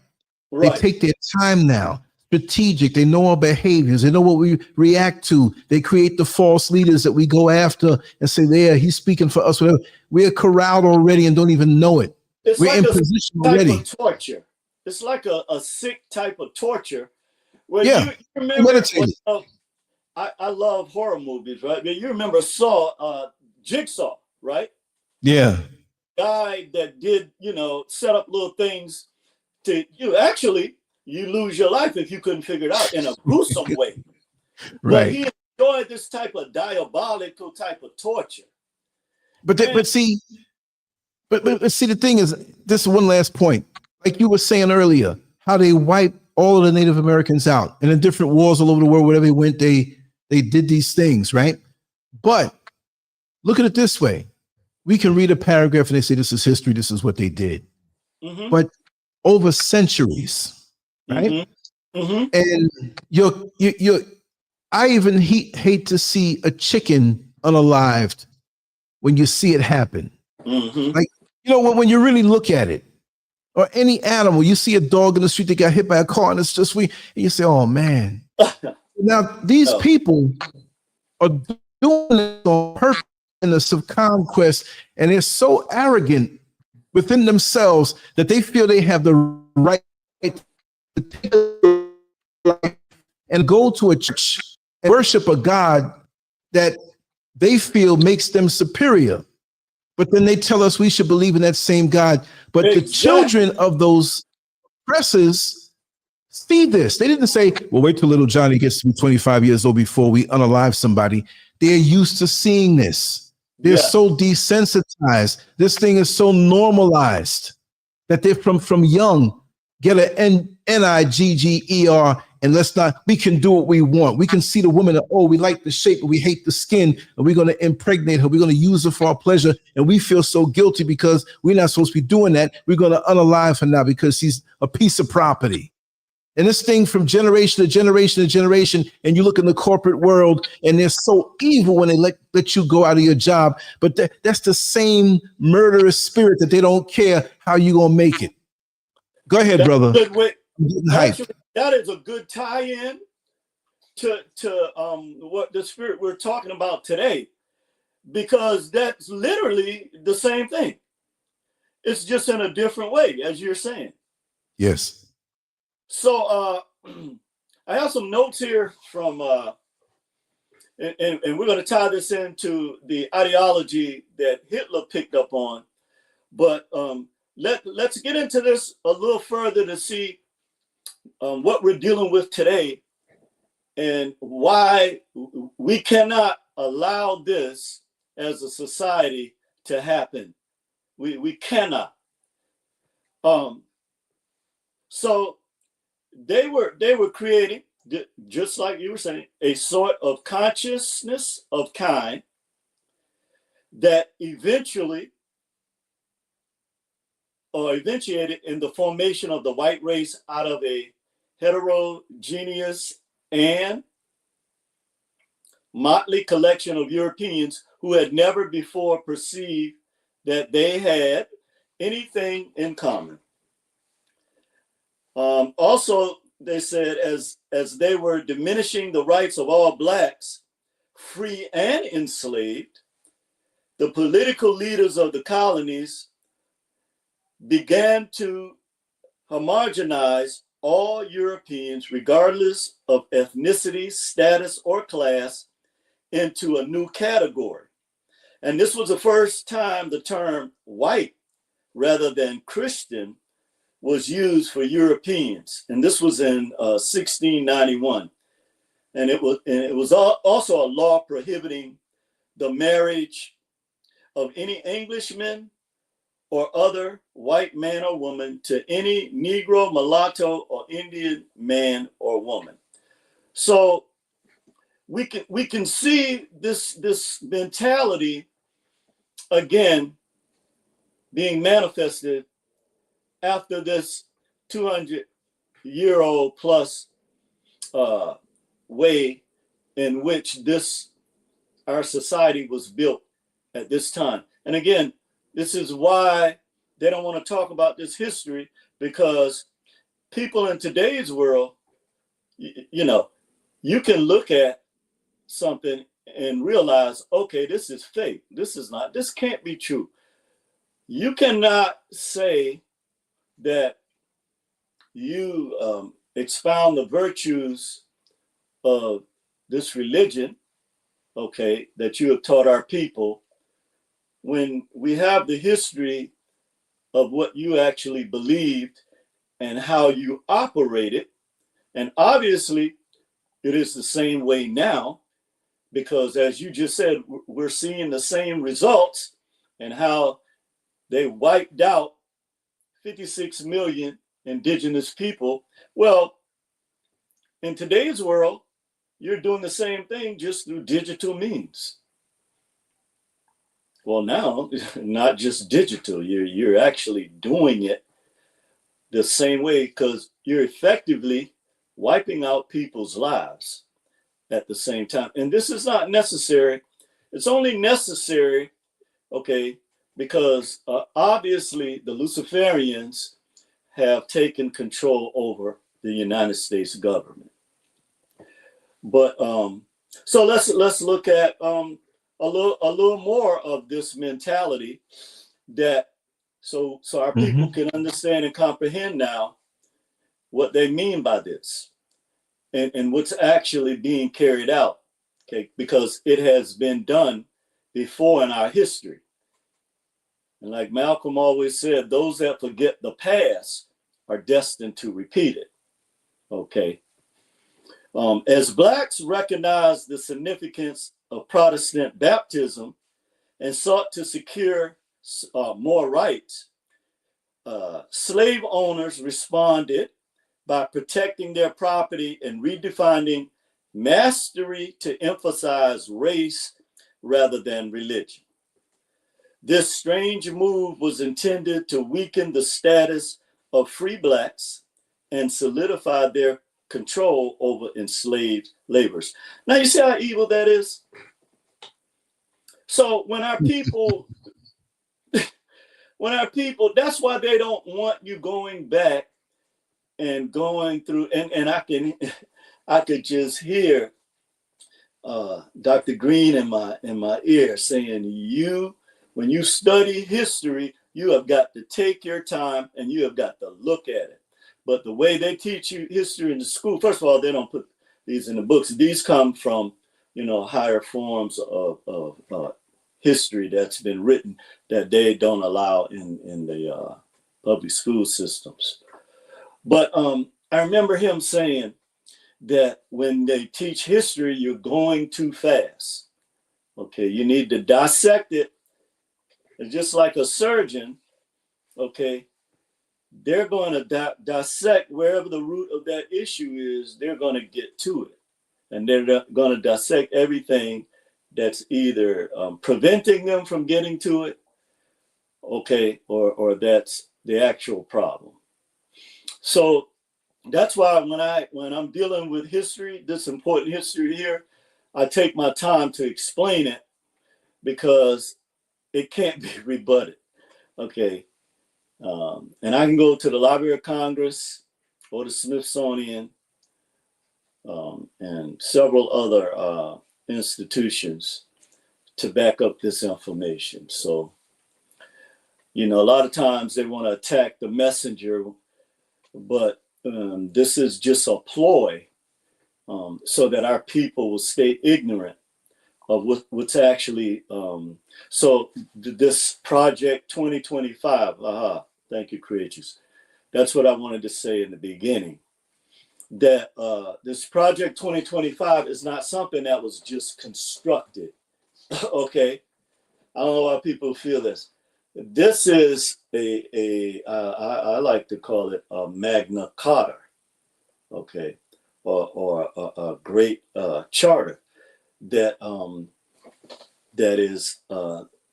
They take their time now. Strategic. They know our behaviors. They know what we react to. They create the false leaders that we go after and say, there, he's speaking for us. Whatever. We're corralled already and don't even know it. We're like in position already. Of torture. It's like a sick type of torture. Where you remember when, I love horror movies, right? You remember Jigsaw, right? Yeah. Guy that did, set up little things to you lose your life if you couldn't figure it out in a gruesome way. Right. But he enjoyed this type of diabolical type of torture. But see, the thing is, this is one last point. Like you were saying earlier, how they wipe all of the Native Americans out. And in different wars all over the world, wherever they went, they did these things, right? But look at it this way. We can read a paragraph and they say, this is history, this is what they did. Mm-hmm. But over centuries, right? Mm-hmm. Mm-hmm. And I even hate to see a chicken unalived when you see it happen. Mm-hmm. Like, you know, when you really look at it, or any animal, you see a dog in the street that got hit by a car and it's just and you say, oh man. Now these people are doing it on purpose in the conquest, and they're so arrogant within themselves that they feel they have the right to take a life and go to a church and worship a God that they feel makes them superior. But then they tell us we should believe in that same God. But the children of those oppressors see this. They didn't say, well, wait till little Johnny gets to be 25 years old before we unalive somebody. They're used to seeing this. They're so desensitized. This thing is so normalized that they're from young, get an N-I-G-G-E-R, and we can do what we want. We can see the woman, we like the shape, but we hate the skin, and we're going to impregnate her. We're going to use her for our pleasure, and we feel so guilty because we're not supposed to be doing that. We're going to unalive her now because she's a piece of property. And this thing from generation to generation to generation, and you look in the corporate world, and they're so evil when they let you go out of your job. But that's the same murderous spirit that they don't care how you going to make it. Go ahead, brother. Actually, that is a good tie-in to what the spirit we're talking about today, because that's literally the same thing. It's just in a different way, as you're saying. Yes. So I have some notes here from, and we're going to tie this into the ideology that Hitler picked up on. But let's get into this a little further to see what we're dealing with today and why we cannot allow this as a society to happen. We cannot. So they were creating, just like you were saying, a sort of consciousness of kind that eventuated in the formation of the white race out of a heterogeneous and motley collection of Europeans who had never before perceived that they had anything in common. Also, they said as they were diminishing the rights of all Blacks, free and enslaved, the political leaders of the colonies began to homogenize all Europeans, regardless of ethnicity, status, or class, into a new category. And this was the first time the term white rather than Christian was used for Europeans. And this was in 1691. And it was also a law prohibiting the marriage of any Englishman or other white man or woman to any Negro, mulatto, or Indian man or woman. So we can see this mentality again being manifested after this 200-year-old plus way in which our society was built at this time. And again, this is why they don't want to talk about this history, because people in today's world, you can look at something and realize, okay, this is fake. This can't be true. You cannot say that you expound the virtues of this religion, okay, that you have taught our people, when we have the history of what you actually believed and how you operated. And obviously, it is the same way now, because as you just said, we're seeing the same results and how they wiped out 56 million indigenous people. Well, in today's world, you're doing the same thing just through digital means. Well, now, not just digital, you're actually doing it the same way, because you're effectively wiping out people's lives at the same time. And this is not necessary. It's only necessary, okay, because obviously the Luciferians have taken control over the United States government. But so let's look at a little more of this mentality, that so our people can understand and comprehend now what they mean by this, and what's actually being carried out, okay, because it has been done before in our history. And like Malcolm always said, those that forget the past are destined to repeat it, okay. As Blacks recognized the significance of Protestant baptism and sought to secure more rights, slave owners responded by protecting their property and redefining mastery to emphasize race rather than religion. This strange move was intended to weaken the status of free Blacks and solidify their control over enslaved laborers. Now you see how evil that is? So when our people, that's why they don't want you going back and going through, and I could just hear Dr. Green in my ear saying, when you study history, you have got to take your time and you have got to look at it. But the way they teach you history in the school, first of all, they don't put these in the books. These come from, higher forms of history that's been written that they don't allow in the public school systems. But I remember him saying that when they teach history, you're going too fast. Okay, you need to dissect it. And just like a surgeon, okay, they're going to dissect wherever the root of that issue is, they're going to get to it. And they're going to dissect everything that's either preventing them from getting to it, okay, or that's the actual problem. So that's why when I'm dealing with history, this important history here, I take my time to explain it, because it can't be rebutted, okay? And I can go to the Library of Congress or the Smithsonian and several other institutions to back up this information. So, a lot of times they want to attack the messenger, but this is just a ploy so that our people will stay ignorant of what's actually, so this Project 2025, thank you, creators. That's what I wanted to say in the beginning, that this Project 2025 is not something that was just constructed, okay? I don't know why people feel this. This is I like to call it a Magna Carta, okay, or a great charter that is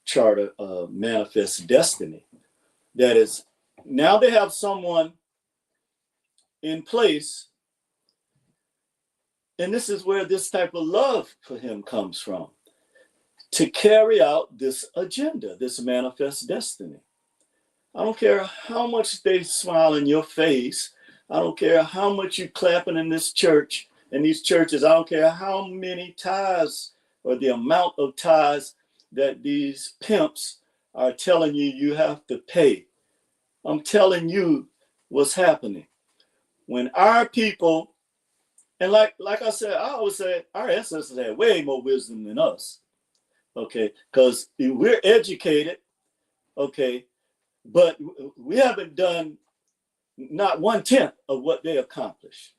charter of manifest destiny. That is, now they have someone in place, and this is where this type of love for him comes from, to carry out this agenda, this manifest destiny. I don't care how much they smile in your face. I don't care how much you clapping in this church, in these churches. I don't care how many tithes or the amount of tithes that these pimps are telling you have to pay. I'm telling you what's happening. When our people, and like I said, I always say our ancestors had way more wisdom than us, okay? Because we're educated, okay? But we haven't done not 1/10 of what they accomplished,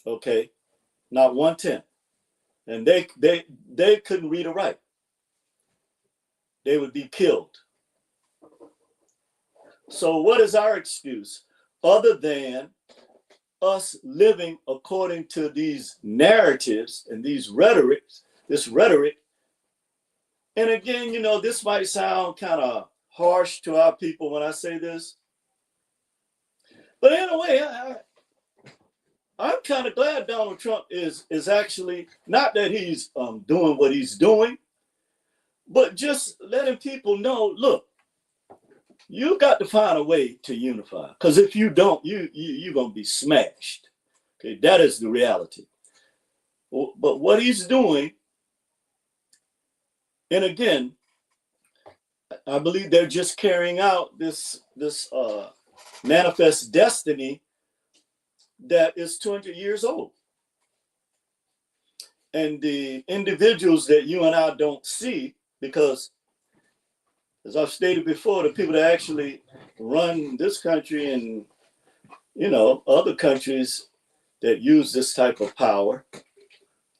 okay? Not 1/10. And they couldn't read or write. They would be killed. So what is our excuse other than us living according to these narratives and these rhetorics, this rhetoric. And again, you know, this might sound kind of harsh to our people when I say this, but in a way, I'm kind of glad Donald Trump is actually, not that he's doing what he's doing, but just letting people know, look, you got to find a way to unify, because if you don't, you're going to be smashed. Okay, that is the reality. But what he's doing, and again, I believe they're just carrying out this manifest destiny that is 200 years old. And the individuals that you and I don't see, because as I've stated before, the people that actually run this country and, you know, other countries that use this type of power,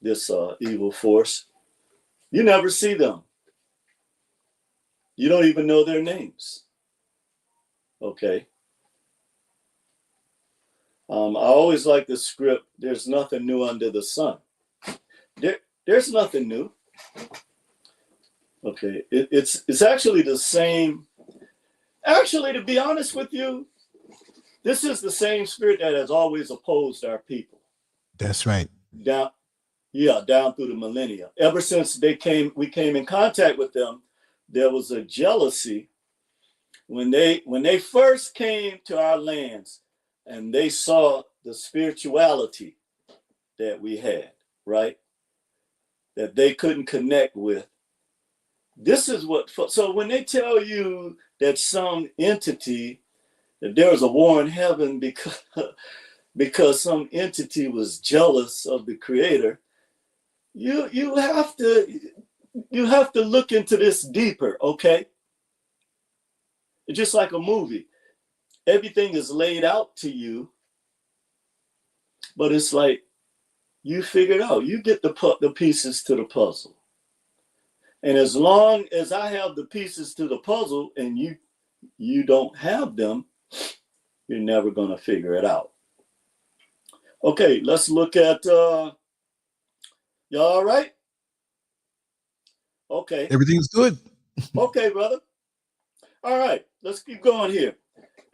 this evil force, you never see them. You don't even know their names. Okay. I always like the script, there's nothing new under the sun. There's nothing new. Okay, it's actually the same. Actually, to be honest with you, this is the same spirit that has always opposed our people. That's right. Down through the millennia. Ever since we came in contact with them, there was a jealousy when they first came to our lands and they saw the spirituality that we had, right? That they couldn't connect with. This is what, so when they tell you that some entity, that there was a war in heaven because some entity was jealous of the creator, you have to look into this deeper, okay? It's just like a movie. Everything is laid out to you, but it's like you figure it out. You get the pieces to the puzzle. And as long as I have the pieces to the puzzle and you don't have them, you're never going to figure it out. Okay, let's look at, y'all all right? Okay. Everything's good. Okay, brother. All right, let's keep going here.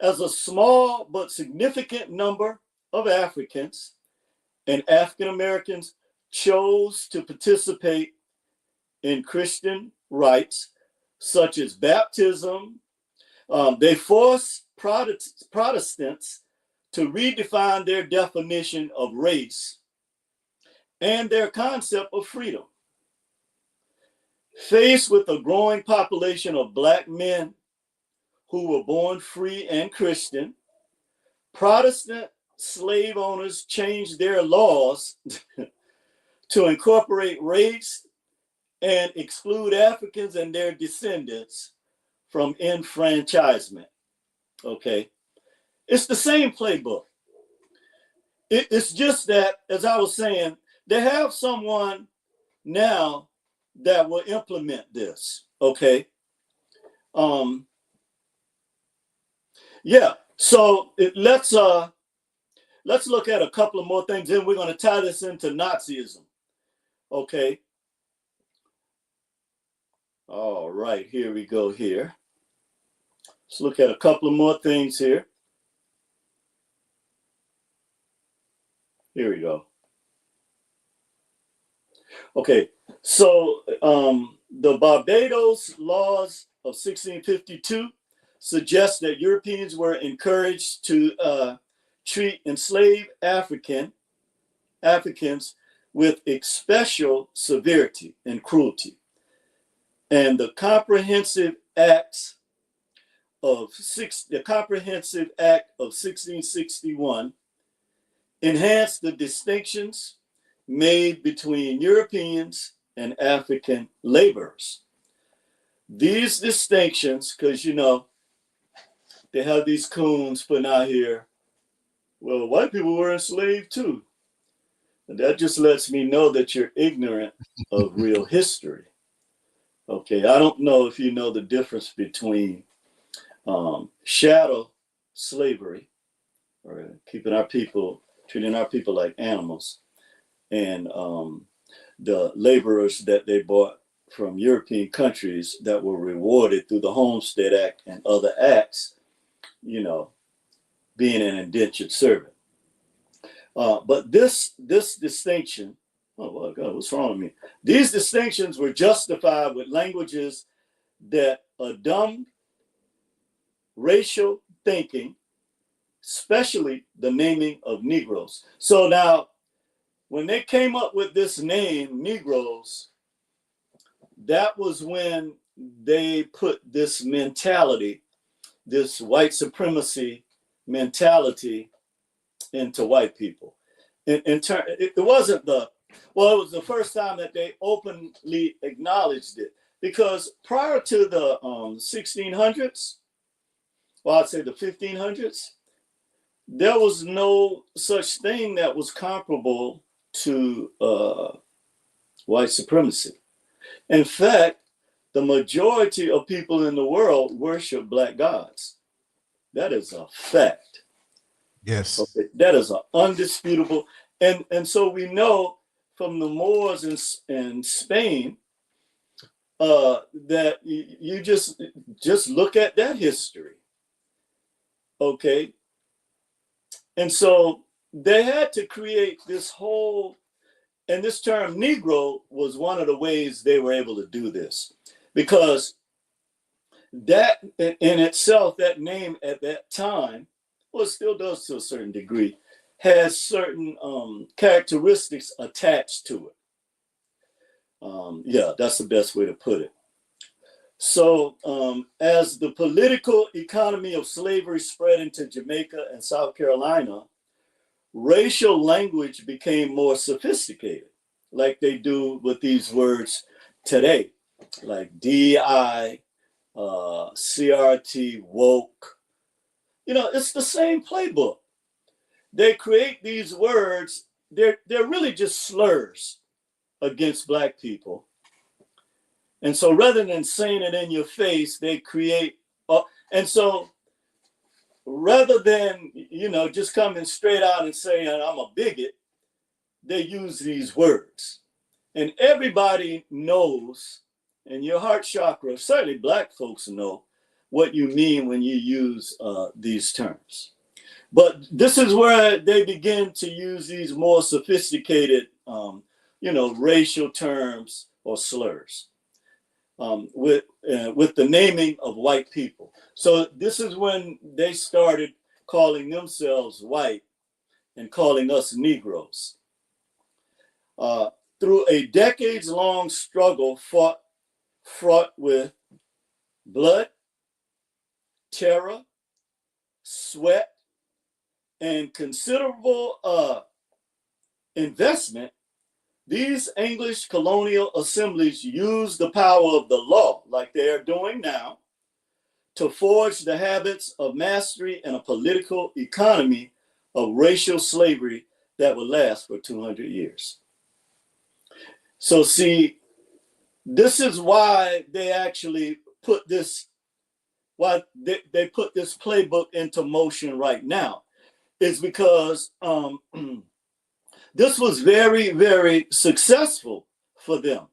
As a small but significant number of Africans and African Americans chose to participate in Christian rites, such as baptism, they forced Protestants to redefine their definition of race and their concept of freedom. Faced with a growing population of Black men who were born free and Christian, Protestant slave owners changed their laws to incorporate race and exclude Africans and their descendants from enfranchisement. Okay, it's the same playbook. It's just that, as I was saying, they have someone now that will implement this. Okay. Yeah. So let's look at a couple of more things, and we're going to tie this into Nazism. Okay. All right, here we go here. Let's look at a couple of more things here. Here we go. Okay, so the Barbados laws of 1652 suggest that Europeans were encouraged to treat enslaved Africans with especial severity and cruelty. And the Comprehensive Act of 1661 enhanced the distinctions made between Europeans and African laborers. These distinctions, because you know, they have these coons putting out here, well, white people were enslaved too. And that just lets me know that you're ignorant of real history. Okay, I don't know if you know the difference between shadow slavery, or keeping our people treating our people like animals. And the laborers that they brought from European countries that were rewarded through the Homestead Act and other acts, you know, being an indentured servant. But this distinction, oh my God, what's wrong with me? These distinctions were justified with languages that dumb racial thinking, especially the naming of Negroes. So now, when they came up with this name, Negroes, that was when they put this mentality, this white supremacy mentality into white people. It wasn't it was the first time that they openly acknowledged it, because prior to the 1600s, well, I'd say the 1500s, there was no such thing that was comparable to white supremacy. In fact, the majority of people in the world worship black gods. That is a fact. Yes. Okay? That is an undisputable. And so we know from the Moors in Spain that you just look at that history. Okay. And so they had to create this whole, and this term Negro was one of the ways they were able to do this, because that in itself, that name at that time, well, it still does to a certain degree, has certain characteristics attached to it. Yeah, that's the best way to put it. So as the political economy of slavery spread into Jamaica and South Carolina, racial language became more sophisticated, like they do with these words today, like DI, CRT, woke. You know, it's the same playbook. They create these words, they're really just slurs against Black people. And so rather than saying it in your face, they create, and so rather than, you know, just coming straight out and saying I'm a bigot, they use these words. And everybody knows, in your heart chakra, certainly Black folks know what you mean when you use these terms. But this is where they begin to use these more sophisticated, you know, racial terms or slurs. With the naming of white people. So this is when they started calling themselves white and calling us Negroes. Through a decades-long struggle fraught with blood, terror, sweat, and considerable investment, these English colonial assemblies used the power of the law, like they are doing now, to forge the habits of mastery and a political economy of racial slavery that would last for 200 years. So see, this is why they actually put this, why they put this playbook into motion right now, is because this was very, very successful for them.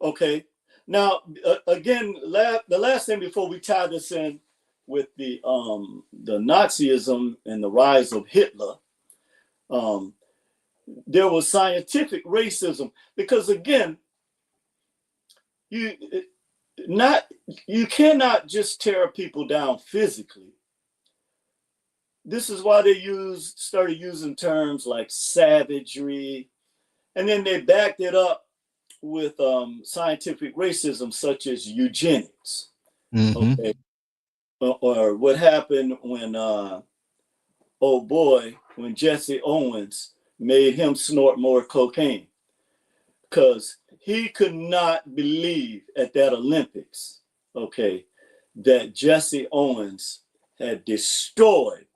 Okay. Now, again, the last thing before we tie this in with the Nazism and the rise of Hitler, there was scientific racism, because again, you cannot just tear people down physically. This is why they started using terms like savagery, and then they backed it up with scientific racism, such as eugenics. Mm-hmm. Okay, or what happened when when Jesse Owens made him snort more cocaine, because he could not believe at that Olympics, okay, that Jesse Owens had destroyed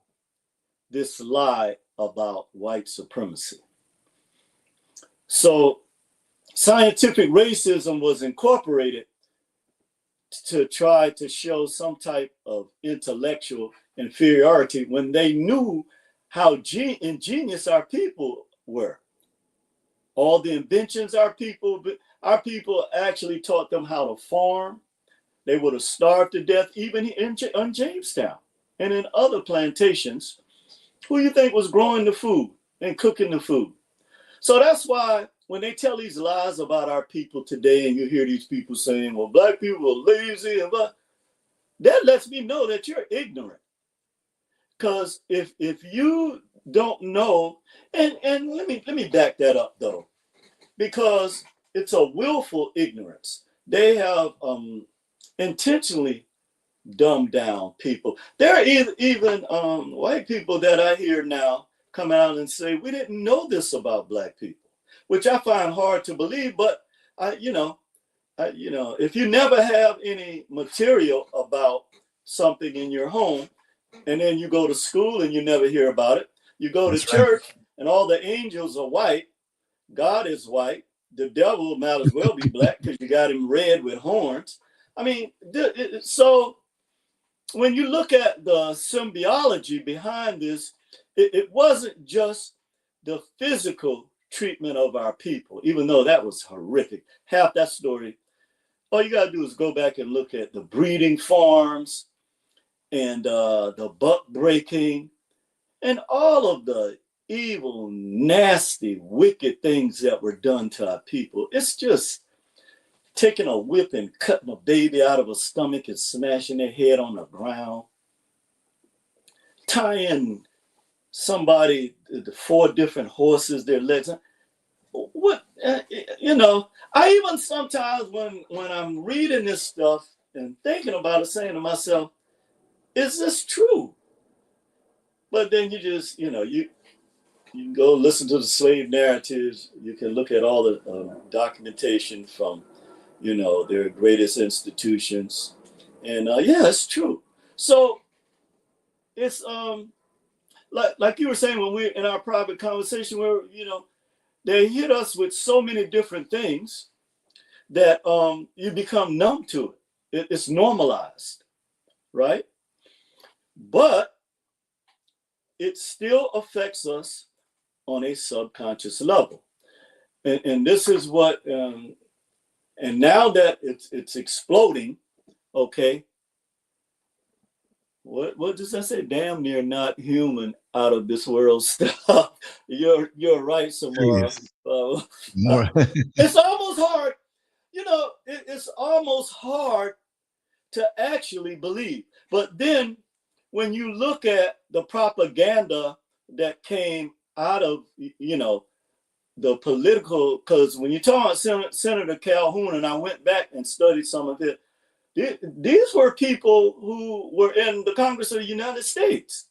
this lie about white supremacy. So scientific racism was incorporated to try to show some type of intellectual inferiority when they knew how ingenious our people were. All the inventions our people actually taught them how to farm. They would have starved to death even in Jamestown and in other plantations. Who you think was growing the food and cooking the food? So that's why when they tell these lies about our people today, and you hear these people saying, well, black people are lazy, and that lets me know that you're ignorant. Because if you don't know, and let me back that up though, because it's a willful ignorance. They have intentionally dumbed down people. There are even white people that I hear now come out and say, we didn't know this about black people, which I find hard to believe. But if you never have any material about something in your home, and then you go to school and you never hear about it, you go to church and all the angels are white, God is white, the devil might as well be black because you got him red with horns. I mean, so when you look at the symbiology behind this, it wasn't just the physical treatment of our people, even though that was horrific. Half that story, all you got to do is go back and look at the breeding farms and the buck breaking and all of the evil, nasty, wicked things that were done to our people. It's just taking a whip and cutting a baby out of a stomach and smashing their head on the ground, tying somebody, the 4 different horses, their legs. What, I even sometimes when I'm reading this stuff and thinking about it, saying to myself, is this true? But then you just, you can go listen to the slave narratives. You can look at all the documentation from, their greatest institutions. And yeah, it's true. So it's like you were saying when we're in our private conversation where, they hit us with so many different things that you become numb to it. It's normalized, right? But it still affects us on a subconscious level. And this is what, and now that it's exploding, okay, what does that say? Damn near not human, out of this world stuff. You're right, Samara. It's almost hard, it's almost hard to actually believe. But then when you look at the propaganda that came out of, the political, because when you talk about Senator Calhoun, and I went back and studied some of it, these were people who were in the Congress of the United States.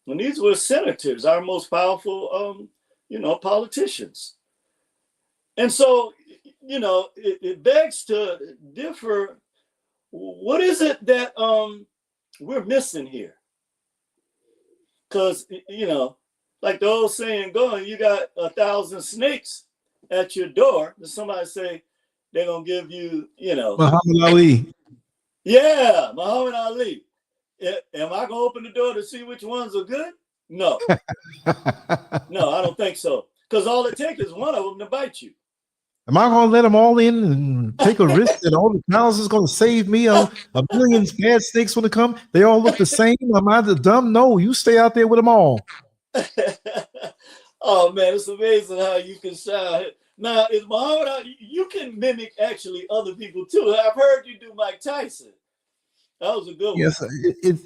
And these were senators, our most powerful, politicians. And so, it begs to differ. What is it that we're missing here? Because, like the old saying going, you got 1,000 snakes at your door. Does somebody say they're going to give you, Muhammad Ali. Yeah, Muhammad Ali. Am I going to open the door to see which ones are good? No. No, I don't think so. Because all it takes is one of them to bite you. Am I going to let them all in and take a risk that all the cows is going to save me? A million bad snakes when they come. They all look the same. Am I the dumb? No, you stay out there with them all. Oh, man, it's amazing how you can shine. Now, is Muhammad Ali, you can mimic actually other people too. I've heard you do Mike Tyson. That was a good one. Yes,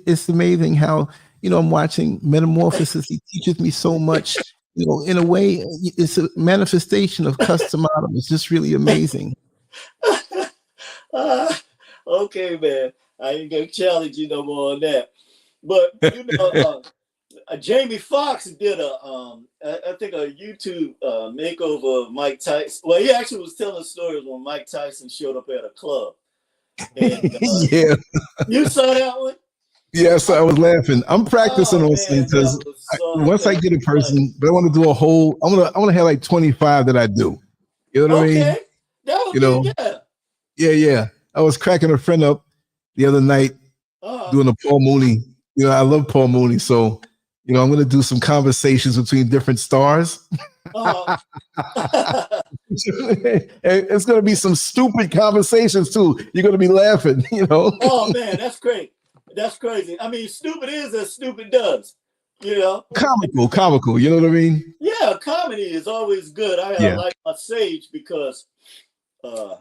it's amazing how, I'm watching Metamorphosis. He teaches me so much. In a way, it's a manifestation of customatum. It's just really amazing. Okay, man. I ain't gonna challenge you no more on that. But Jamie Foxx did I think a YouTube makeover of Mike Tyson. Well, he actually was telling stories when Mike Tyson showed up at a club. And, yeah. You saw that one? Yes, I was laughing. I'm practicing on things because once I get a person, but I want to do a whole. I want to have like 25 that I do. You know what I mean? That would be, yeah. I was cracking a friend up the other night doing a Paul Mooney. I love Paul Mooney, so I'm going to do some conversations between different stars. Uh-huh. It's going to be some stupid conversations too. You're going to be laughing, Oh man, that's great. That's crazy. I mean, stupid is as stupid does. Comical. You know what I mean? Yeah, comedy is always good. I like my sage because, when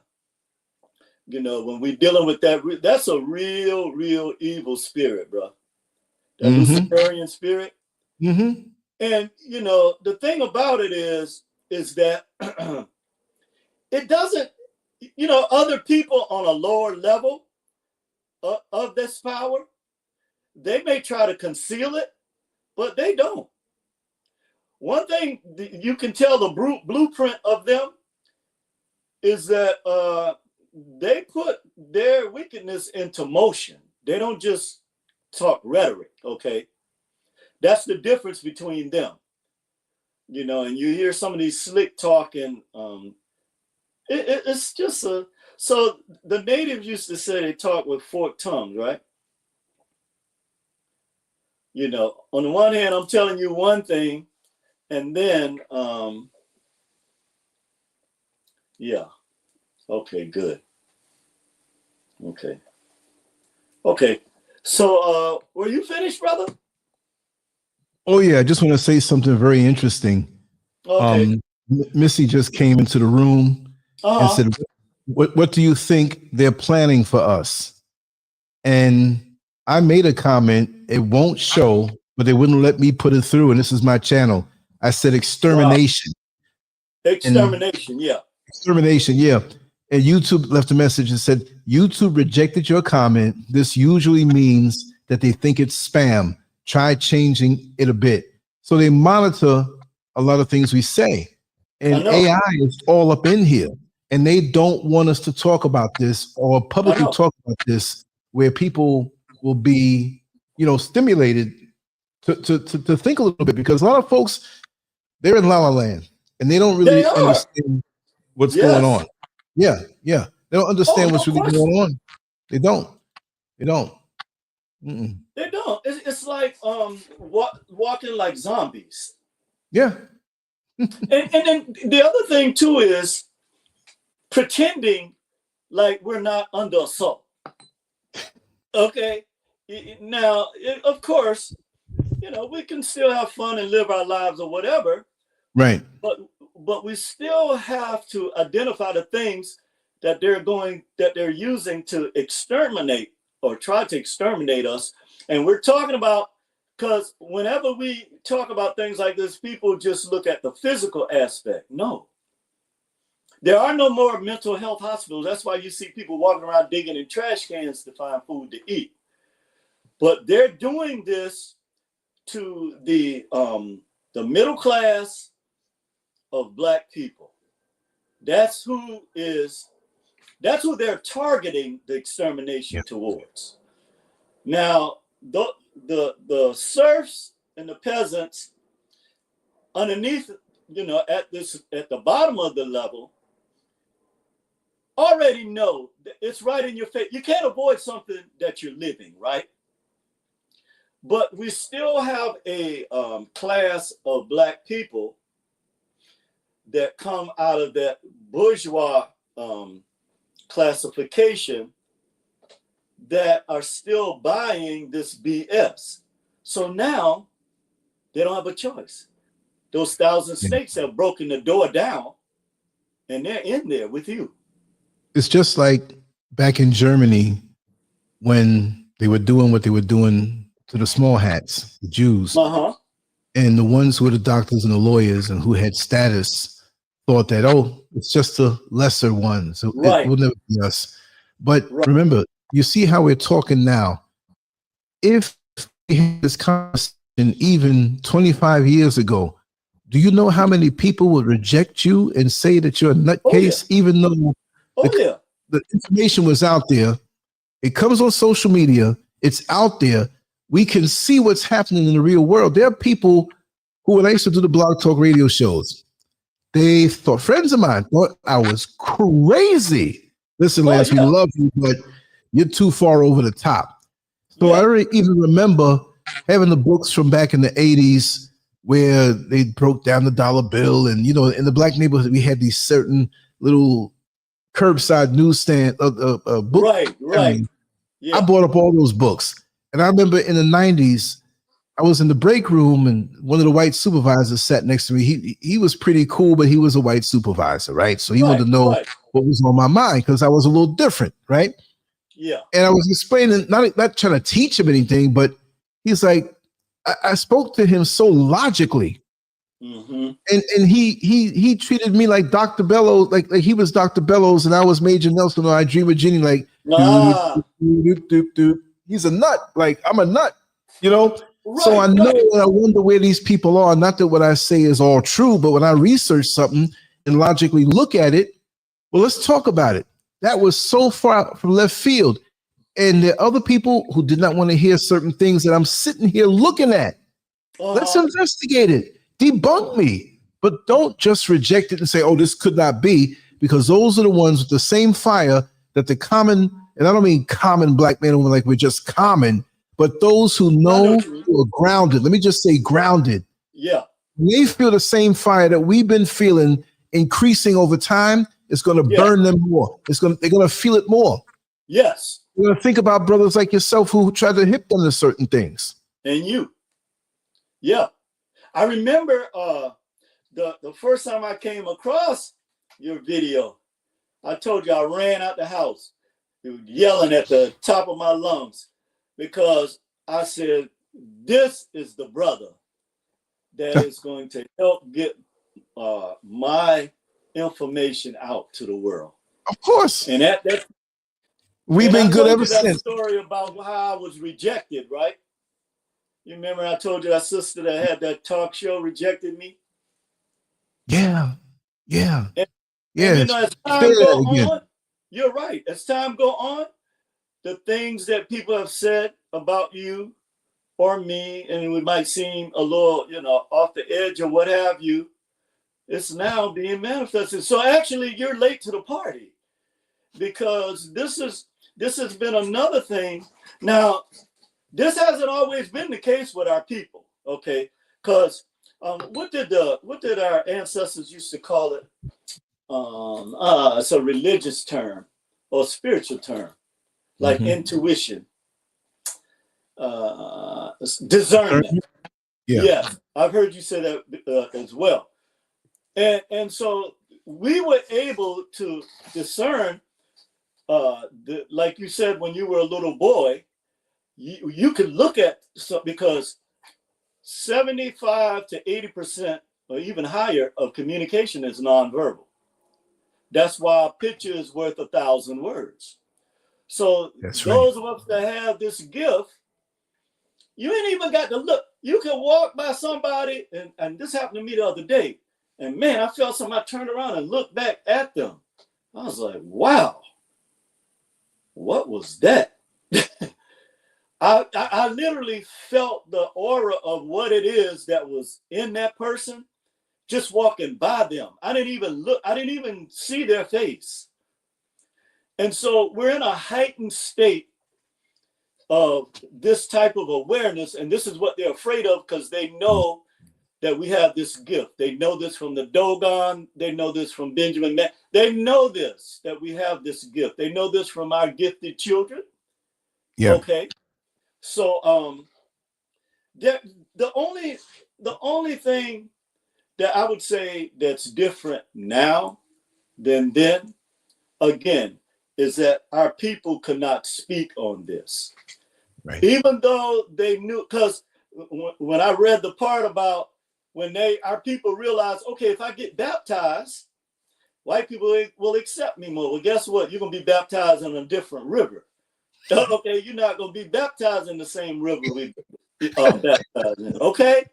we're dealing with that, that's a real evil spirit, bro. That Luciferian spirit. Mm-hmm. And the thing about it is that it doesn't, other people on a lower level of this power, they may try to conceal it, but they don't. One thing you can tell the blueprint of them is that they put their wickedness into motion. They don't just talk rhetoric, okay? That's the difference between them. And you hear some of these slick talking, it's just so the natives used to say they talk with forked tongues, right? On the one hand, I'm telling you one thing, and then, okay, good. Okay. So, were you finished, brother? Oh yeah, I just want to say something very interesting. Okay. Missy just came into the room and said, what do you think they're planning for us? And I made a comment, it won't show, but they wouldn't let me put it through. And this is my channel. I said extermination. Wow. Extermination, yeah. Extermination, yeah. And YouTube left a message and said, YouTube rejected your comment. This usually means that they think it's spam. Try changing it a bit. So they monitor a lot of things we say. And AI is all up in here. And they don't want us to talk about this or publicly talk about this, where people will be, stimulated to think a little bit, because a lot of folks, they're in La La Land and they don't really understand what's going on. Yeah. They don't understand what's really going on. They don't. Mm-mm. They don't. It's like walking like zombies. Yeah. and then the other thing too is pretending like we're not under assault. Okay. Now, of course, we can still have fun and live our lives or whatever. Right. But we still have to identify the things that they're using to exterminate or try to exterminate us. And we're talking about, because whenever we talk about things like this, people just look at the physical aspect. No. There are no more mental health hospitals. That's why you see people walking around digging in trash cans to find food to eat. But they're doing this to the middle class of Black people. That's who they're targeting the extermination towards. Now, the serfs and the peasants underneath, at the bottom of the level, already know it's right in your face. You can't avoid something that you're living, right? But we still have a class of Black people that come out of that bourgeois classification that are still buying this BS. So now they don't have a choice. Those 1,000 snakes have broken the door down and they're in there with you. It's just like back in Germany when they were doing what they were doing to the small hats, the Jews. And the ones who were the doctors and the lawyers and who had status thought that, it's just the lesser ones. So it will never be us. But remember, you see how we're talking now. If we had this conversation even 25 years ago, do you know how many people would reject you and say that you're a nutcase, even though the information was out there? It comes on social media. It's out there. We can see what's happening in the real world. There are people who, when I used to do the Blog Talk radio shows, they thought, friends of mine thought I was crazy. Listen, Lance, we love you, but you're too far over the top. So I don't even remember having the books from back in the 80s where they broke down the dollar bill. And, you know, in the black neighborhood, we had these certain little curbside newsstand book. Right. Yeah. I bought up all those books. And I remember in the 90s, I was in the break room and one of the white supervisors sat next to me. He was pretty cool, but he was a white supervisor, right? So he wanted to know what was on my mind because I was a little different, right? Yeah. And I was explaining, not trying to teach him anything, but he's like, I spoke to him so logically. Mm-hmm. And he treated me like Dr. Bellows, like he was Dr. Bellows and I was Major Nelson or I Dream of Jeannie, like, he's a nut. Like, I'm a nut, you know? So I know and I wonder where these people are. Not that what I say is all true, but when I research something and logically look at it, well, let's talk about it. That was so far from left field. And there are other people who did not want to hear certain things that I'm sitting here looking at. Let's investigate it. Debunk me. But don't just reject it and say, oh, this could not be, because those are the ones with the same fire that the common, and I don't mean common black man and woman like we're just common, but those who know who are grounded. Let me just say grounded. Yeah. They feel the same fire that we've been feeling increasing over time. It's going to burn them more. They're going to feel it more. Yes. You're going to think about brothers like yourself who try to hip them to certain things. And you. Yeah. I remember the first time I came across your video, I told you I ran out the house yelling at the top of my lungs because I said, this is the brother that is going to help get my information out to the world. Of course. And that we've been good ever since. That story about how I was rejected, right? You remember I told you that sister that had that talk show rejected me? Yeah. And, you know, as time go on, you're right. As time go on, the things that people have said about you or me, and we might seem a little, you know, off the edge or what have you, it's now being manifested. So actually, you're late to the party because this has been another thing. Now, this hasn't always been the case with our people, okay? Because what did our ancestors used to call it? It's a religious term or spiritual term, like intuition, discernment. Yeah, I've heard you say that as well. And so we were able to discern, like you said, when you were a little boy, you could look at, because 75 to 80% or even higher of communication is nonverbal. That's why a picture is worth 1,000 words. So those of us that have this gift, you ain't even got to look. You can walk by somebody, and this happened to me the other day, and man, I felt somebody turn around and look back at them. I was like, wow, what was that? I literally felt the aura of what it is that was in that person just walking by them. I didn't even look. I didn't even see their face. And so we're in a heightened state of this type of awareness. And this is what they're afraid of because they know that we have this gift. They know this from the Dogon. They know this from Benjamin. They know this, that we have this gift. They know this from our gifted children. Yeah. Okay. So the only thing that I would say that's different now than then, again, is that our people could not speak on this. Right. Even though they knew, because when I read the part about when our people realized, okay, if I get baptized, white people will accept me more. Well, guess what? You're going to be baptized in a different river. Okay, you're not going to be baptized in the same river we baptized in. Okay?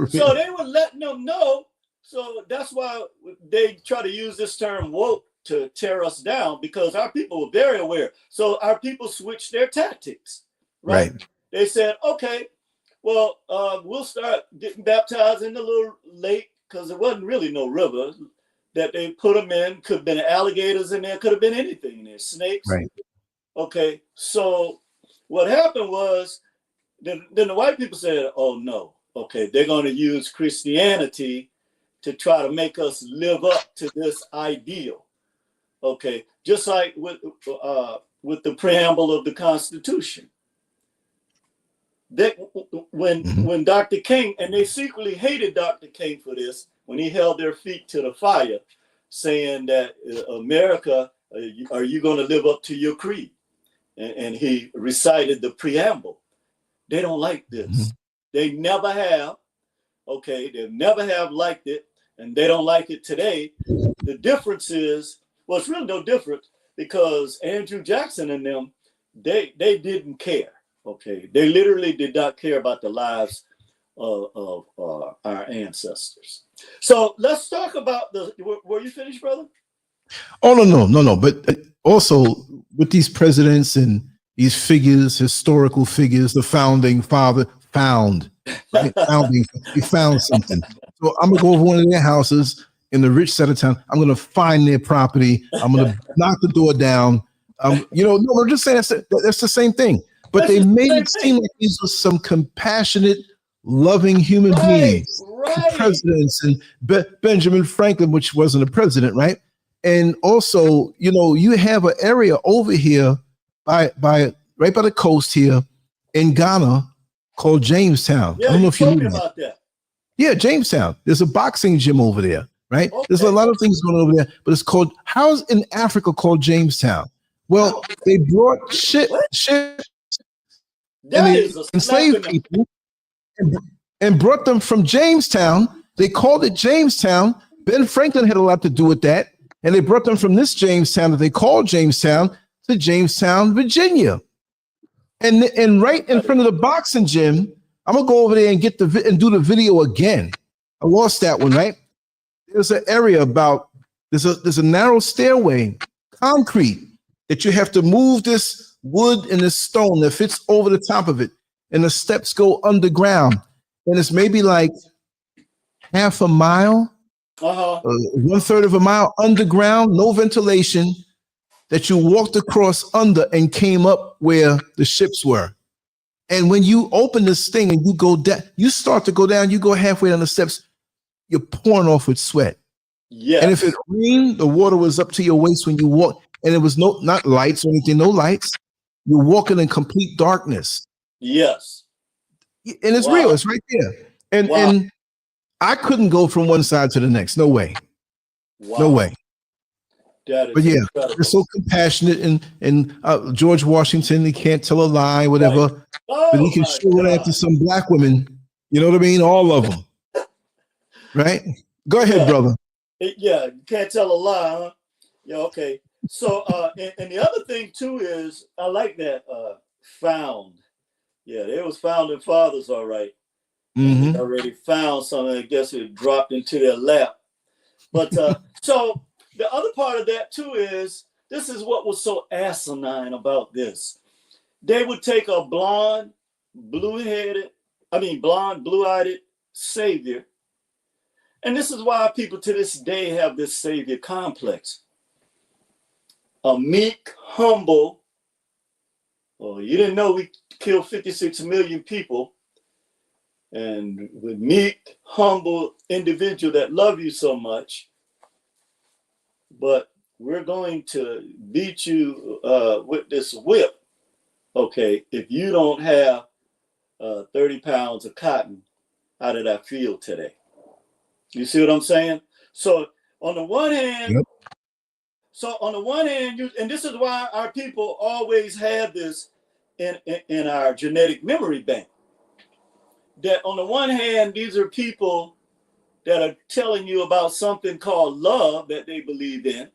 So they were letting them know. So that's why they try to use this term woke to tear us down, because our people were very aware. So our people switched their tactics. Right. They said, okay, well, we'll start getting baptized in the little lake, because there wasn't really no river that they put them in. Could have been alligators in there, could have been anything in there, snakes. Right. Okay, so what happened was then the white people said, oh no, okay, they're going to use Christianity to try to make us live up to this ideal. Okay, just like with the preamble of the Constitution. That when Dr. King, and they secretly hated Dr. King for this, when he held their feet to the fire, saying that America, are you going to live up to your creed? And he recited the preamble. They don't like this. They never have. Okay, they never have liked it, and they don't like it today. The difference is, well, it's really no different, because Andrew Jackson and them, they didn't care. Okay, they literally did not care about the lives of our ancestors. So let's talk about were you finished, brother? Oh, no. But also with these presidents and these figures, historical figures, the founding father right? He found something. So I'm gonna go over one of their houses in the rich side of town. I'm gonna find their property. I'm gonna knock the door down. No, I'm just saying that's the same thing. But they made it seem like these were some compassionate, loving human beings, presidents, and Benjamin Franklin, which wasn't a president, right? And also, you have an area over here right by the coast here in Ghana called Jamestown. Yeah, I don't know if you knew about that. Yeah, Jamestown. There's a boxing gym over there, right? Okay. There's a lot of things going on over there, but it's called, how's in Africa called Jamestown? Well, they brought ships and they enslaved people and brought them from Jamestown. They called it Jamestown. Ben Franklin had a lot to do with that. And they brought them from this Jamestown that they called Jamestown to Jamestown, Virginia. And right in front of the boxing gym, I'm gonna go over there and get and do the video again. I lost that one, right? There's an area there's a narrow stairway, concrete, that you have to move this wood and this stone that fits over the top of it, and the steps go underground, and it's maybe like half a mile, 1/3 of a mile underground, no ventilation, that you walked across under and came up where the ships were. And when you open this thing and you go down, you start to go down, you go halfway down the steps, you're pouring off with sweat. Yeah. And if it rained, the water was up to your waist when you walk, and it was not lights or anything, no lights. You're walking in complete darkness. Yes. And it's real, it's right there. And I couldn't go from one side to the next. No way. No way. But yeah, incredible. They're so compassionate, and George Washington, he can't tell a lie, whatever, right. But he can show it after some black women. You know what I mean? All of them. Right? Go ahead, brother. Yeah, you can't tell a lie, huh? Yeah, okay. So, and the other thing too is, I like that found. Yeah, there was founding fathers, all right. Mm-hmm. They already found something. I guess it dropped into their lap. But so the other part of that too is, this is what was so asinine about this. They would take a blonde, blue-eyed savior. And this is why people to this day have this savior complex. A meek, humble, you didn't know we killed 56 million people. And with meek, humble individual that love you so much, but we're going to beat you with this whip, okay, if you don't have 30 pounds of cotton out of that field today. You see what I'm saying? So on the one hand, and this is why our people always have this in our genetic memory bank, that on the one hand, these are people that are telling you about something called love that they believe in,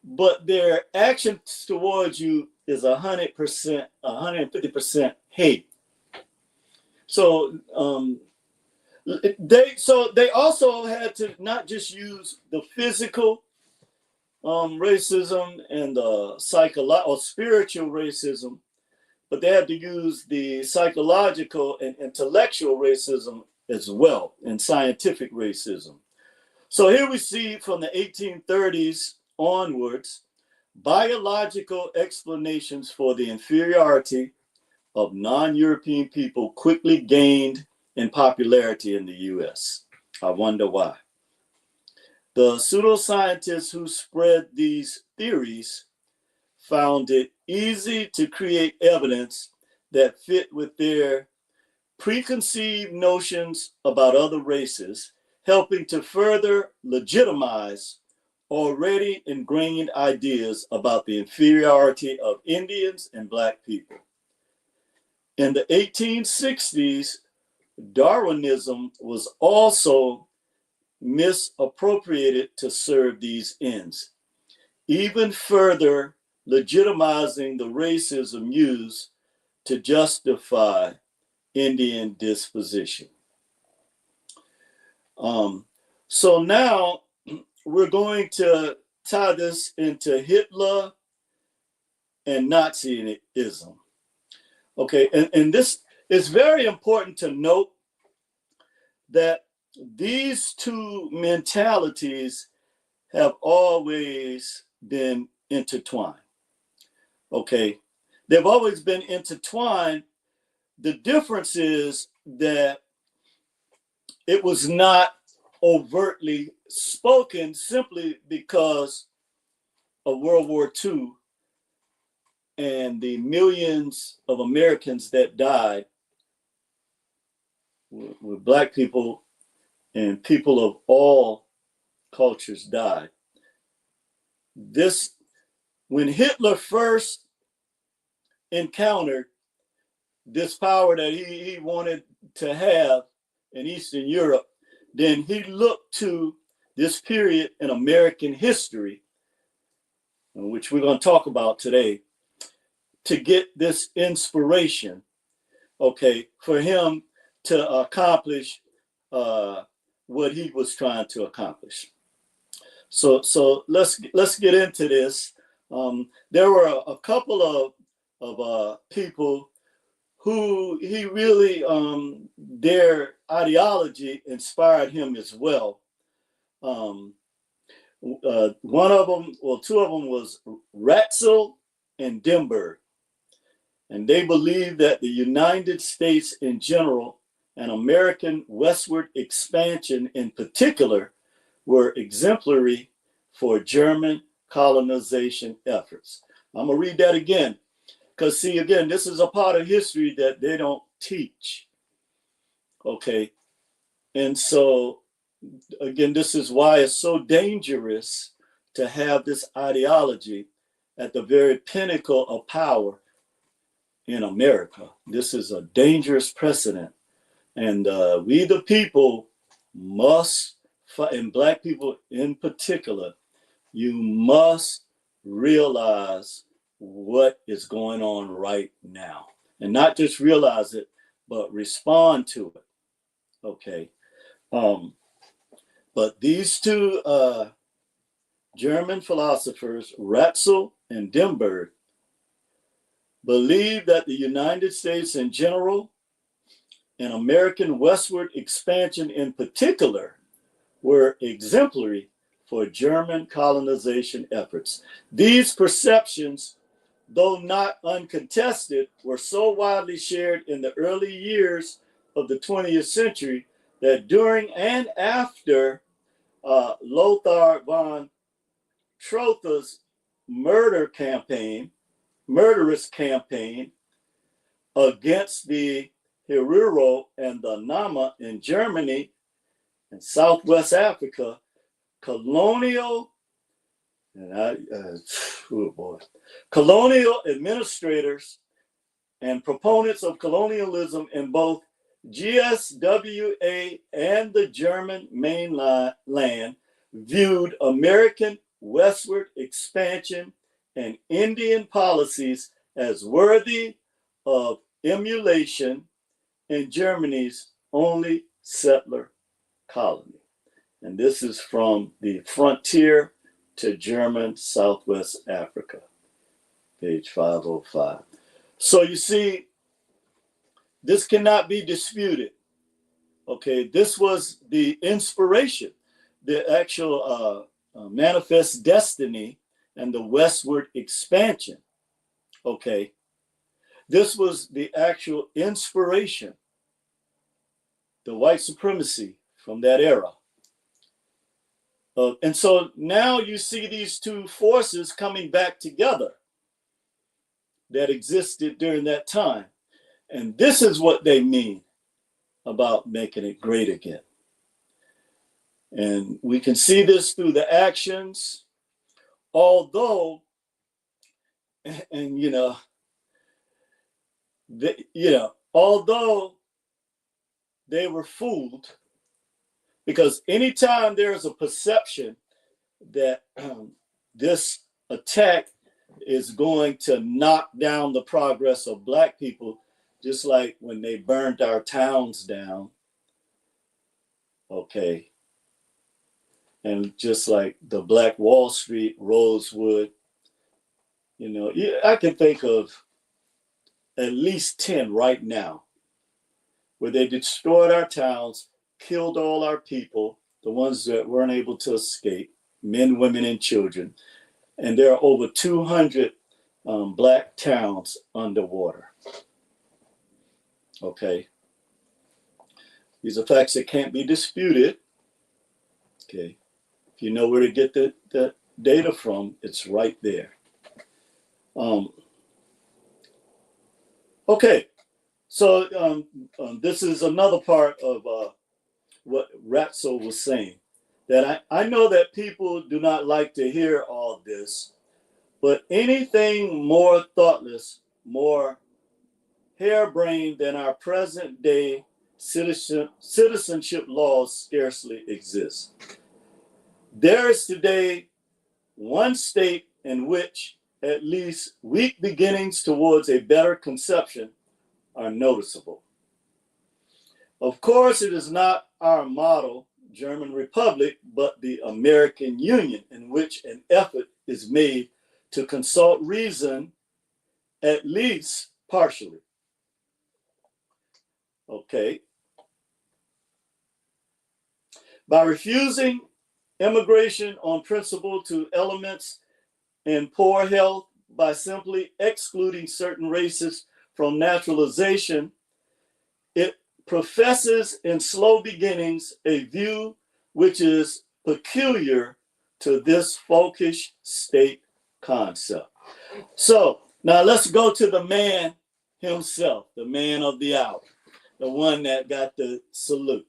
but their actions towards you is 100%, 150% hate. So they also had to not just use the physical racism and the psychological or spiritual racism, but they had to use the psychological and intellectual racism as well, and scientific racism. So here we see from the 1830s onwards, biological explanations for the inferiority of non-European people quickly gained in popularity in the US. I wonder why. The pseudoscientists who spread these theories found it easy to create evidence that fit with their preconceived notions about other races, helping to further legitimize already ingrained ideas about the inferiority of Indians and Black people. In the 1860s, Darwinism was also misappropriated to serve these ends, even further legitimizing the racism used to justify Indian disposition. So now we're going to tie this into Hitler and Nazism. Okay, and this is very important to note that these two mentalities have always been intertwined. Okay, they've always been intertwined. The difference is that it was not overtly spoken simply because of World War II and the millions of Americans that died with Black people and people of all cultures died. When Hitler first encountered this power that he wanted to have in Eastern Europe, then he looked to this period in American history, which we're going to talk about today, to get this inspiration, okay, for him to accomplish what he was trying to accomplish. So let's get into this. There were a couple of people who he really, their ideology inspired him as well. One of them, well, two of them was Ratzel and Dimberg. And they believed that the United States in general and American westward expansion in particular were exemplary for German colonization efforts. I'm gonna read that again, because see, again, this is a part of history that they don't teach, okay? And so, again, this is why it's so dangerous to have this ideology at the very pinnacle of power in America. This is a dangerous precedent. And we the people must, and Black people in particular, you must realize what is going on right now. And not just realize it, but respond to it, okay? But these two German philosophers, Ratzel and Dimberg, believed that the United States in general and American westward expansion in particular were exemplary for German colonization efforts. These perceptions, though not uncontested, were so widely shared in the early years of the 20th century that during and after Lothar von Trotha's murderous campaign against the Herero and the Nama in Germany and Southwest Africa, colonial administrators and proponents of colonialism in both GSWA and the German mainland viewed American westward expansion and Indian policies as worthy of emulation in Germany's only settler colony. And this is from the Frontier to German Southwest Africa, page 505. So you see, this cannot be disputed. Okay, this was the inspiration, the actual manifest destiny and the westward expansion. Okay, This was the actual inspiration, the white supremacy from that era. And so now you see these two forces coming back together that existed during that time. And this is what they mean about making it great again. And we can see this through the actions, although, and although they were fooled, because anytime there's a perception that this attack is going to knock down the progress of Black people, just like when they burned our towns down, okay, and just like the Black Wall Street, Rosewood, I can think of at least 10 right now where they destroyed our towns, killed all our people, the ones that weren't able to escape, men, women, and children. And there are over 200 Black towns underwater. Okay. These are facts that can't be disputed. Okay. If you know where to get the data from, it's right there. Okay. So this is another part of what Ratso was saying, that I know that people do not like to hear all this, but anything more thoughtless, more harebrained than our present day citizenship laws scarcely exist. There is today one state in which at least weak beginnings towards a better conception are noticeable. Of course, it is not our model, German Republic, but the American Union, in which an effort is made to consult reason, at least partially. Okay. By refusing immigration on principle to elements in poor health, by simply excluding certain races from naturalization, it professes in slow beginnings a view which is peculiar to this folkish state concept. So now let's go to the man himself, the man of the hour, the one that got the salute.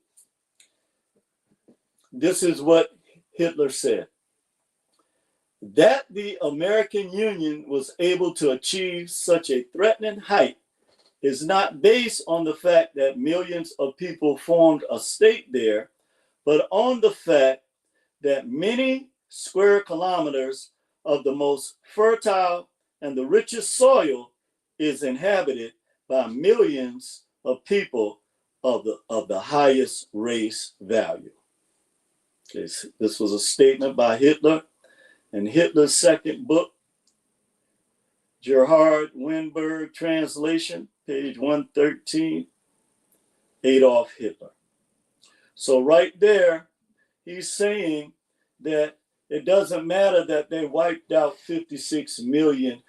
This is what Hitler said: that the American Union was able to achieve such a threatening height is not based on the fact that millions of people formed a state there, but on the fact that many square kilometers of the most fertile and the richest soil is inhabited by millions of people of the highest race value. Okay, so this was a statement by Hitler. In Hitler's second book, Gerhard Weinberg translation, page 113, Adolf Hitler. So right there, he's saying that it doesn't matter that they wiped out 56 million.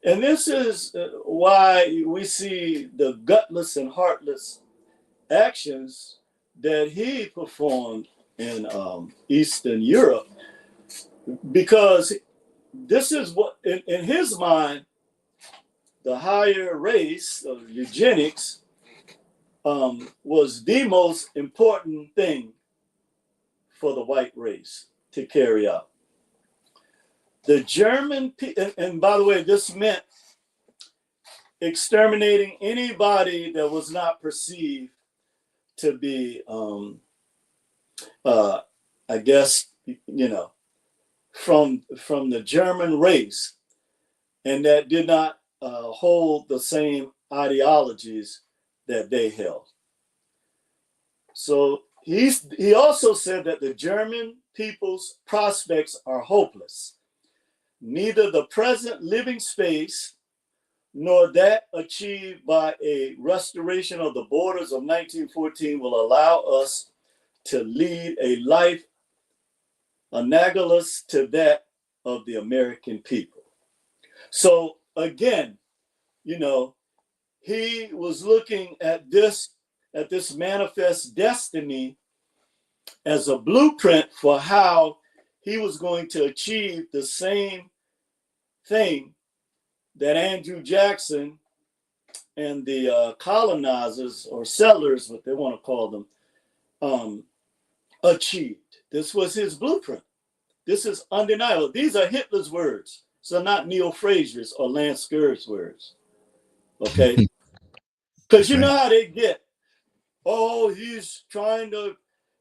And this is why we see the gutless and heartless actions that he performed in Eastern Europe, because this is what, in his mind, the higher race of eugenics was the most important thing for the white race to carry out. The German, and by the way, this meant exterminating anybody that was not perceived to be, I guess, from the German race, and that did not hold the same ideologies that they held. So he also said that the German people's prospects are hopeless. Neither the present living space nor that achieved by a restoration of the borders of 1914 will allow us to lead a life analogous to that of the American people. So again, he was looking at this manifest destiny as a blueprint for how he was going to achieve the same thing that Andrew Jackson and the colonizers or settlers, what they want to call them, achieved. This was his blueprint. This is undeniable. These are Hitler's words. So not Neil Frazier's or LANCESCURV's words. Okay? Because you know how they get. Oh, he's trying to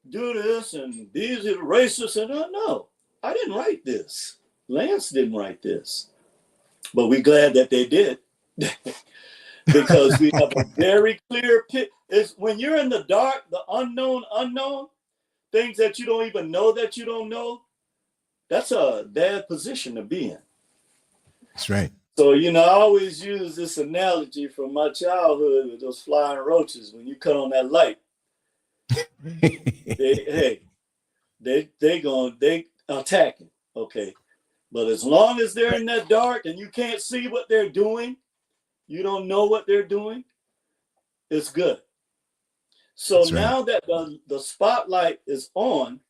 do this and these are racists. And no, I didn't write this. Lance didn't write this. But we're glad that they did. Because we have a very clear picture. It's when you're in the dark, the unknown, things that you don't even know that you don't know, that's a bad position to be in. That's right. So, you know, I always use this analogy from my childhood with those flying roaches. When you cut on that light, they attacking. Okay. But as long as they're in that dark and you can't see what they're doing, you don't know what they're doing, it's good. So now that the spotlight is on,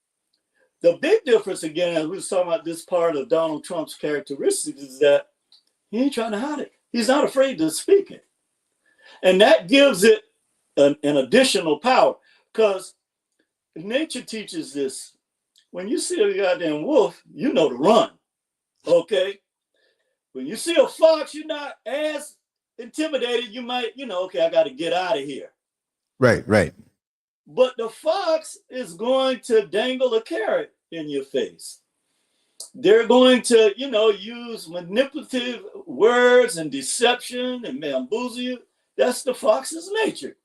the big difference, again, as we were talking about this part of Donald Trump's characteristics, is that he ain't trying to hide it. He's not afraid to speak it. And that gives it an additional power, because nature teaches this. When you see a goddamn wolf, you know to run, okay? When you see a fox, you're not as intimidated. You might, okay, I got to get out of here. Right. But the fox is going to dangle a carrot in your face. They're going to, use manipulative words and deception and bamboozle you. That's the fox's nature.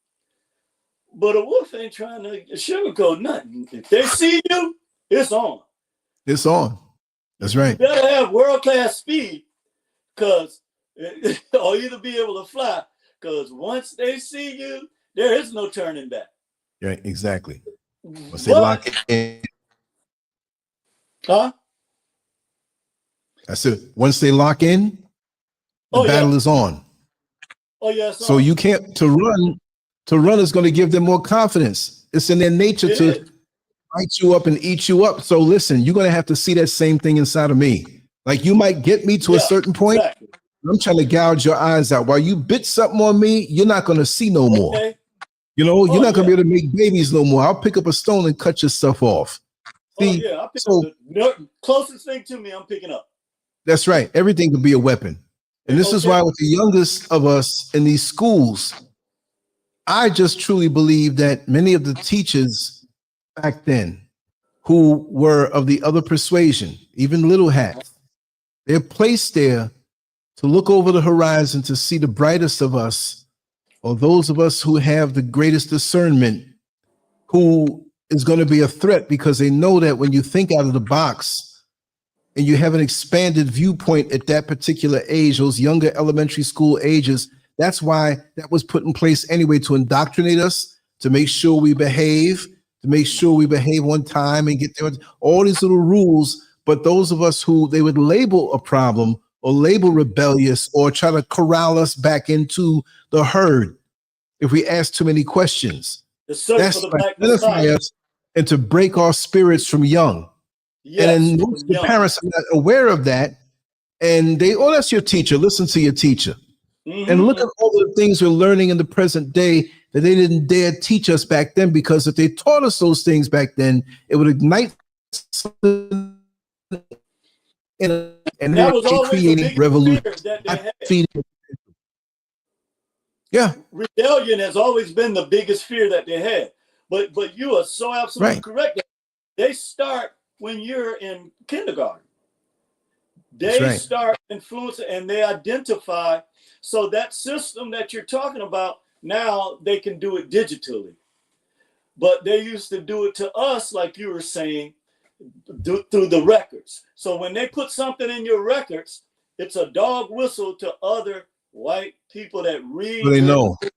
But a wolf ain't trying to sugarcoat nothing. If they see you, it's on. It's on. That's right. You better have world-class speed, or either be able to fly, because once they see you, there is no turning back. Right, exactly. Once they lock in. Huh? I said, once they lock in, the battle is on. Oh, yes. So you can't, to run is going to give them more confidence. It's in their nature to bite you up and eat you up. So listen, you're going to have to see that same thing inside of me. Like you might get me to a certain point. Exactly. I'm trying to gouge your eyes out. While you bit something on me, you're not going to see no more. You're not going to be able to make babies no more. I'll pick up a stone and cut your stuff off. See, I'll pick up the closest thing to me, I'm picking up. That's right. Everything could be a weapon. And this is why with the youngest of us in these schools, I just truly believe that many of the teachers back then who were of the other persuasion, even little hats, they're placed there to look over the horizon to see the brightest of us, or those of us who have the greatest discernment, who is going to be a threat, because they know that when you think out of the box and you have an expanded viewpoint at that particular age, those younger elementary school ages, that's why that was put in place anyway, to indoctrinate us, to make sure we behave, on time and get there, all these little rules. But those of us who they would label a problem or label rebellious or try to corral us back into the herd if we ask too many questions. That's to identify us and to break our spirits from young. Yes, and most of the parents are not aware of that. And they, that's your teacher. Listen to your teacher. Mm-hmm. And look at all the things we're learning in the present day that they didn't dare teach us back then, because if they taught us those things back then, it would ignite and that was always creating revolution. Rebellion has always been the biggest fear that they had. But you are so absolutely correct. They start when you're in kindergarten. They start influencing and they identify. So that system that you're talking about, now they can do it digitally. But they used to do it to us, like you were saying, through the records. So when they put something in your records, it's a dog whistle to other white people that read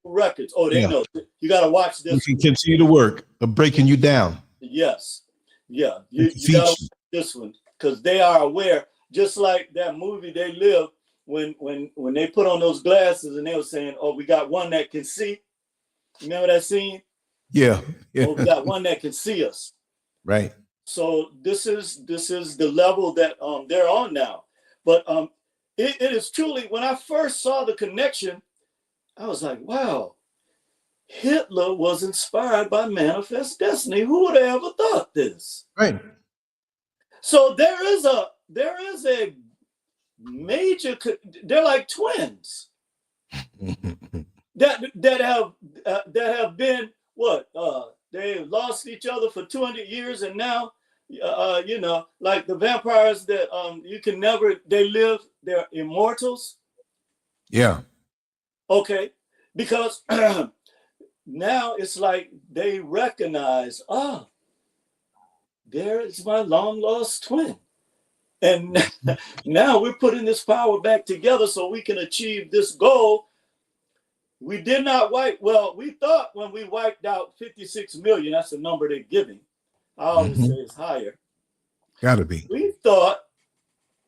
records. Oh, they know. You got to watch this. You can continue to work of breaking you down. Yes. Yeah. You got to watch this one, because they are aware, just like that movie They Live, when they put on those glasses and they were saying, "Oh, we got one that can see." Remember that scene? Yeah. Yeah. Oh, we got one that can see us. Right. So this is the level that they're on now. But it is truly, when I first saw the connection, I was like, wow, Hitler was inspired by Manifest Destiny. Who would have ever thought this? Right. So there is a major, they're like twins that have been what they lost each other for 200 years, and now you know, like the vampires that you can never, they live, they're immortals. Yeah. Okay, because now it's like they recognize, there is my long lost twin. And now we're putting this power back together so we can achieve this goal. We did not we thought when we wiped out 56 million, that's the number they're giving. I always say it's higher. Gotta be. We thought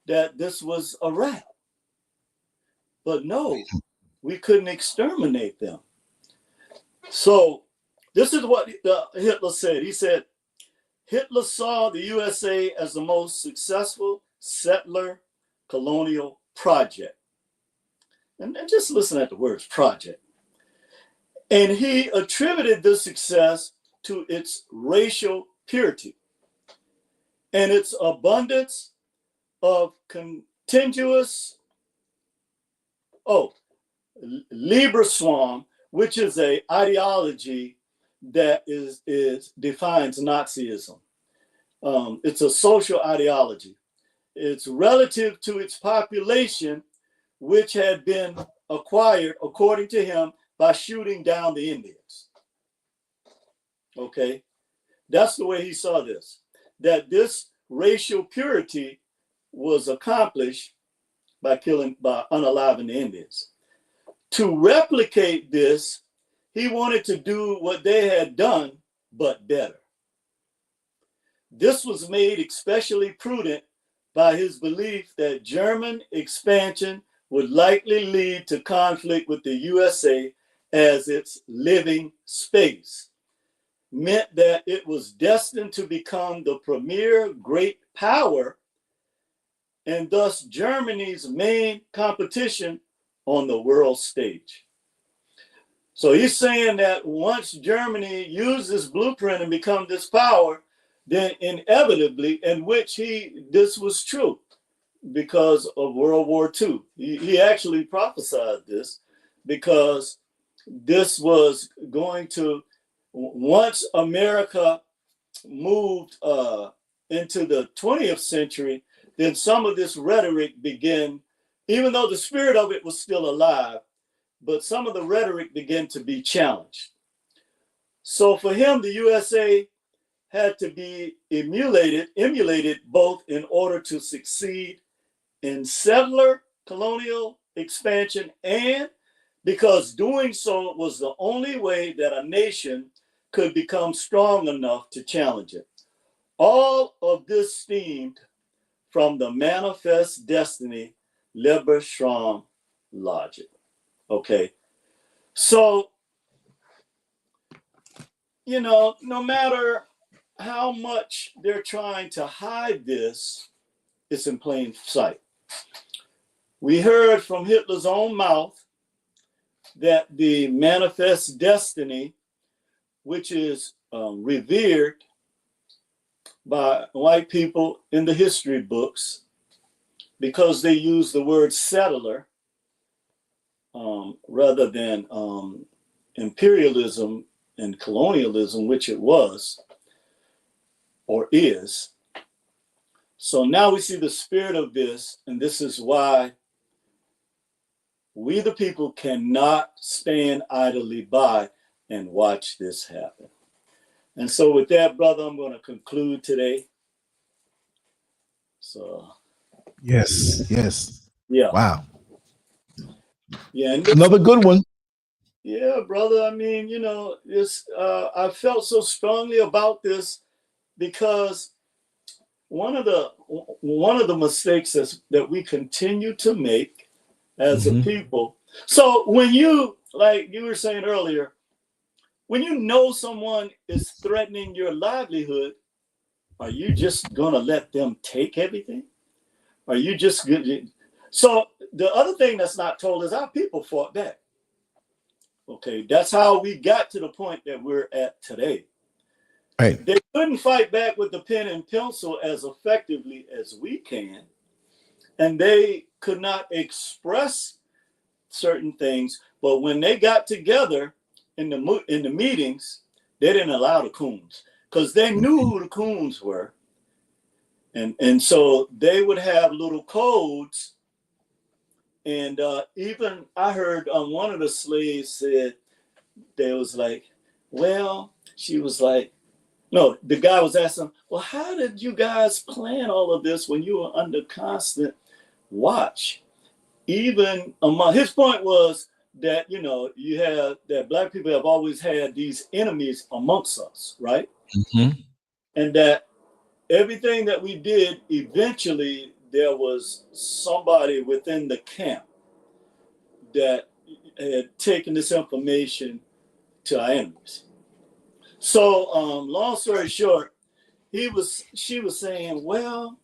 that this was a wrap. But no, we couldn't exterminate them. So this is what Hitler said. He said, Hitler saw the USA as the most successful settler colonial project. And just listen at the words project. And he attributed this success to its racial purity and its abundance of continuous, Lieberswam, which is an ideology that defines Nazism. It's a social ideology. It's relative to its population, which had been acquired, according to him, by shooting down the Indians. Okay, that's the way he saw this, that this racial purity was accomplished by unaliving the Indians. To replicate this, he wanted to do what they had done, but better. This was made especially prudent by his belief that German expansion would likely lead to conflict with the USA as its living space, meant that it was destined to become the premier great power and thus Germany's main competition on the world stage. So he's saying that once Germany uses this blueprint and become this power, then inevitably, in which this was true because of World War II. He actually prophesied this because this was going to, once America moved into the 20th century, then some of this rhetoric began, even though the spirit of it was still alive, but some of the rhetoric began to be challenged. So for him, the USA had to be emulated both in order to succeed in settler colonial expansion and because doing so was the only way that a nation could become strong enough to challenge it. All of this stemmed from the manifest destiny, Lieberswam logic. Okay, so, you know, no matter how much they're trying to hide this, it's in plain sight. We heard from Hitler's own mouth that the manifest destiny, which is revered by white people in the history books because they use the word settler rather than imperialism and colonialism, which it was or is. So now we see the spirit of this, and this is why we the people cannot stand idly by and watch this happen. And so with that, brother, I'm going to conclude today. So yes. Yeah. Wow. Yeah. And Another good one. Yeah, brother. I mean, you know, I felt so strongly about this because one of the mistakes that we continue to make as a people. So when you, like you were saying earlier, when you know someone is threatening your livelihood, are you just gonna let them take everything? Are you just good? So the other thing that's not told is our people fought back. Okay, that's how we got to the point that we're at today. Right. They couldn't fight back with the pen and pencil as effectively as we can, and they could not express certain things. But when they got together in the meetings, they didn't allow the coons because they knew who the coons were, and so they would have little codes. And even I heard one of the slaves said, they was like, well, she was like, no, the guy was asking, well, how did you guys plan all of this when you were under constant watch? Even among, his point was that, you know, you have that black people have always had these enemies amongst us, right? And that everything that we did, eventually there was somebody within the camp that had taken this information to our enemies. So long story short, she was saying, well,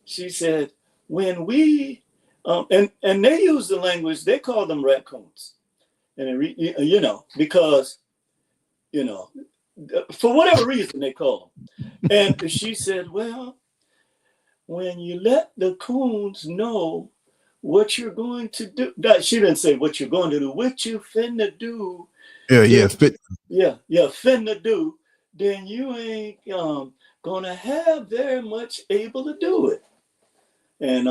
she said, when we, and they use the language, they call them raccoons. And, you know, because, you know, for whatever reason they call them. And she said, well, when you let the coons know what you're going to do, she didn't say what you're going to do, what you finna do. Finna do, then you ain't gonna have very much able to do it. And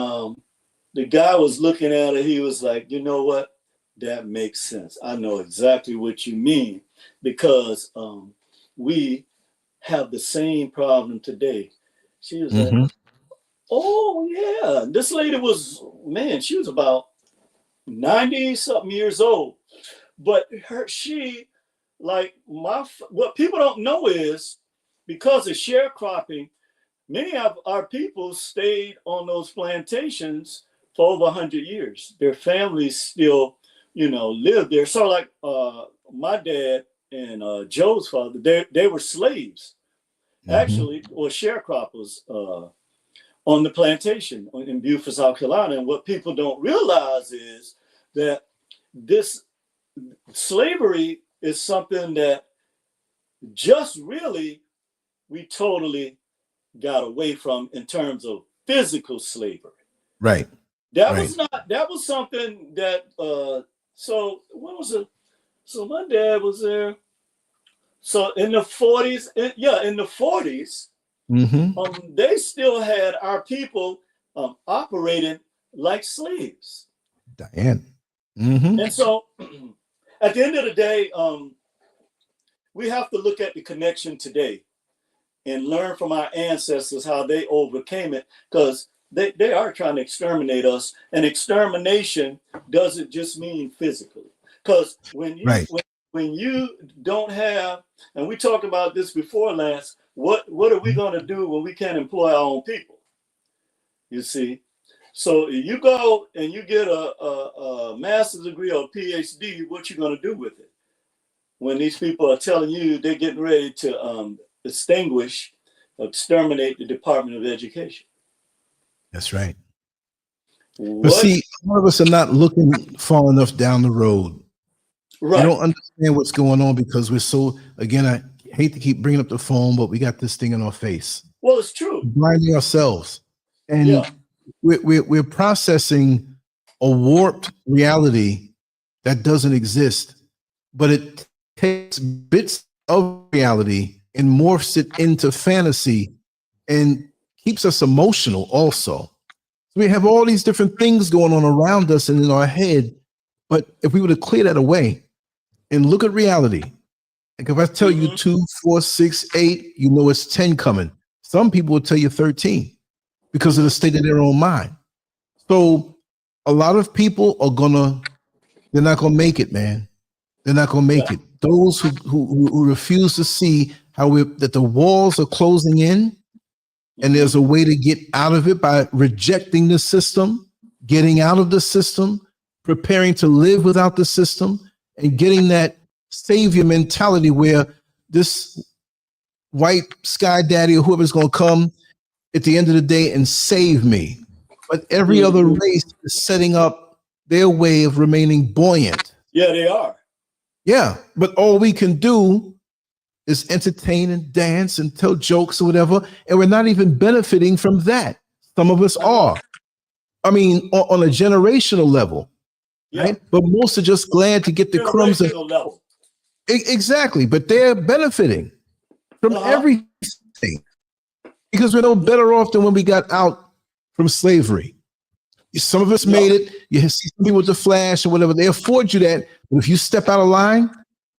the guy was looking at it, he was like, you know what? That makes sense. I know exactly what you mean, because we have the same problem today. She was like, oh yeah, this lady was, man, she was about 90 something years old. But what people don't know is, because of sharecropping, many of our people stayed on those plantations for over 100 years. Their families still, you know, lived there. So like my dad and Joe's father, they were slaves, actually, or sharecroppers on the plantation in Beaufort, South Carolina. And what people don't realize is that this slavery is something that just really we totally got away from in terms of physical slavery. Right. That was something that so what was it? So my dad was there. So in the 40s, in the 40s, they still had our people operating like slaves. Diane. And so at the end of the day, we have to look at the connection today and learn from our ancestors how they overcame it, because they are trying to exterminate us. And extermination doesn't just mean physically. Because when you don't have, and we talked about this before, Lance, what are we going to do when we can't employ our own people? You see? So you go and you get a master's degree or a PhD, what you going to do with it? When these people are telling you they're getting ready to exterminate the Department of Education. That's right. But see, a lot of us are not looking far enough down the road. Right. We don't understand what's going on because we're so, again, I hate to keep bringing up the phone, but we got this thing in our face. Well, it's true. We're blinding ourselves. And we're processing a warped reality that doesn't exist, but it takes bits of reality and morphs it into fantasy and keeps us emotional also. So we have all these different things going on around us and in our head, but if we were to clear that away and look at reality, like if I tell you 2, 4, 6, 8, you know it's 10 coming. Some people will tell you 13 because of the state of their own mind. So a lot of people are they're not gonna make it, man. They're not gonna make it. Those who refuse to see that the walls are closing in and there's a way to get out of it by rejecting the system, getting out of the system, preparing to live without the system and getting that savior mentality where this white sky daddy or whoever's going to come at the end of the day and save me. But every other race is setting up their way of remaining buoyant. Yeah, they are. Yeah, but all we can do is entertain and dance and tell jokes or whatever, and we're not even benefiting from that. Some of us are. I mean, on a generational level, right? But most are just glad to get the crumbs. Level. Exactly, but they're benefiting from everything because we're no better off than when we got out from slavery. Some of us made it. You see some people with the flash or whatever. They afford you that. But if you step out of line,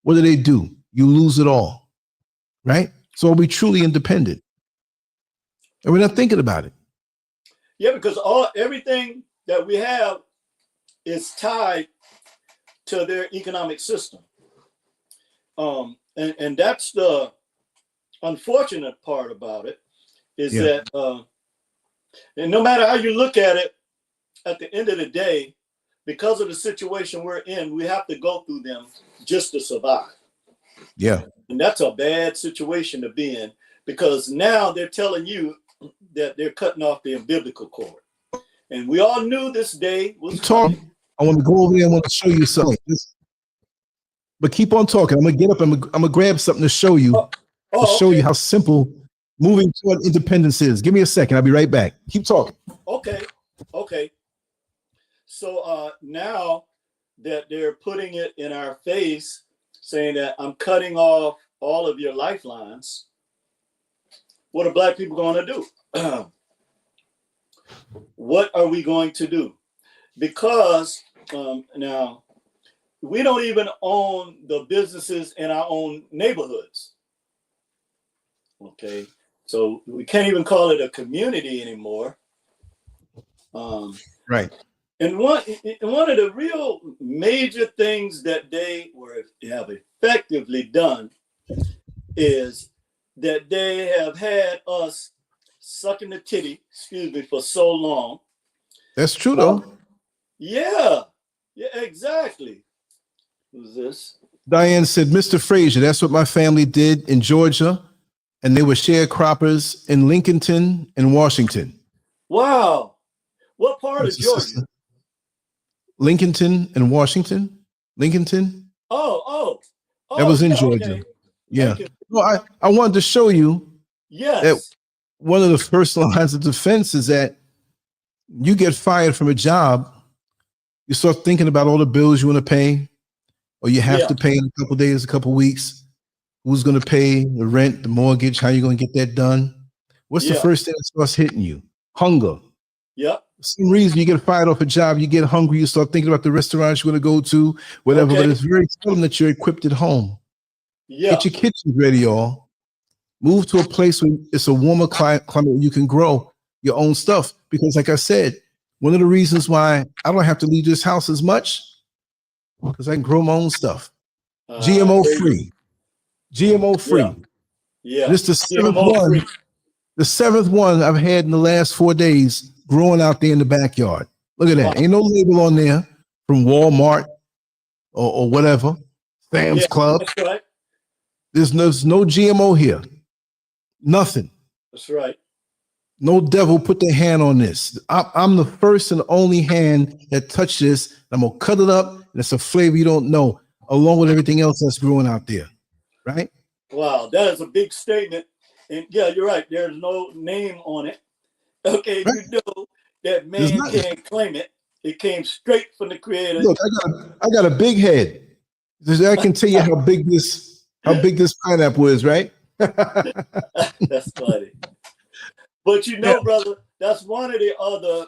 what do? You lose it all, right? So are we truly independent? And we're not thinking about it. Yeah, because everything that we have is tied to their economic system. And that's the unfortunate part about it, is that and no matter how you look at it, at the end of the day, because of the situation we're in, we have to go through them just to survive. Yeah. And that's a bad situation to be in, because now they're telling you that they're cutting off the umbilical cord. And we all knew this day was coming. I want to go over there and want to show you something. But keep on talking. I'm going to get up and I'm going to grab something to show you. Show you how simple moving toward independence is. Give me a second. I'll be right back. Keep talking. Okay. So now that they're putting it in our face, saying that I'm cutting off all of your lifelines, what are Black people going to do? What are we going to do? Because now we don't even own the businesses in our own neighborhoods. Okay, so we can't even call it a community anymore. Right. And one of the real major things that they have effectively done is that they have had us sucking the titty, for so long. That's true, though. Yeah, exactly. Who's this? Diane said, Mr. Frazier, that's what my family did in Georgia, and they were sharecroppers in Lincolnton and Washington. Wow. What part of Georgia? Lincolnton and Washington. Lincolnton. Oh. That was in Georgia. Okay. Yeah. Well, I wanted to show you that one of the first lines of defense is that you get fired from a job, you start thinking about all the bills you want to pay, or you have to pay in a couple of days, a couple of weeks. Who's going to pay the rent, the mortgage? How are you going to get that done? What's the first thing that starts hitting you? Hunger. Yep. For some reason you get fired off a job, you get hungry, you start thinking about the restaurants you're going to go to, whatever. But it's very seldom that you're equipped at home. Yeah. Get your kitchen ready, y'all. Move to a place where it's a warmer climate where you can grow your own stuff. Because like I said, one of the reasons why I don't have to leave this house as much, because I can grow my own stuff. GMO free. GMO free. Yeah. This is the seventh one. Free. The seventh one I've had in the last 4 days growing out there in the backyard. Look at that. Ain't no label on there from Walmart or whatever. Sam's Club. That's right. There's no GMO here. Nothing. That's right. No devil put their hand on this. I'm the first and only hand that touched this. I'm going to cut it up, and it's a flavor you don't know, along with everything else that's growing out there. Right? Wow, that is a big statement. And yeah, you're right. There's no name on it. Okay, right. You know that man can't claim it. It came straight from the creator. Look, I got a big head. I can tell you how big this pineapple is, right? That's funny. But you know, brother, that's one of the other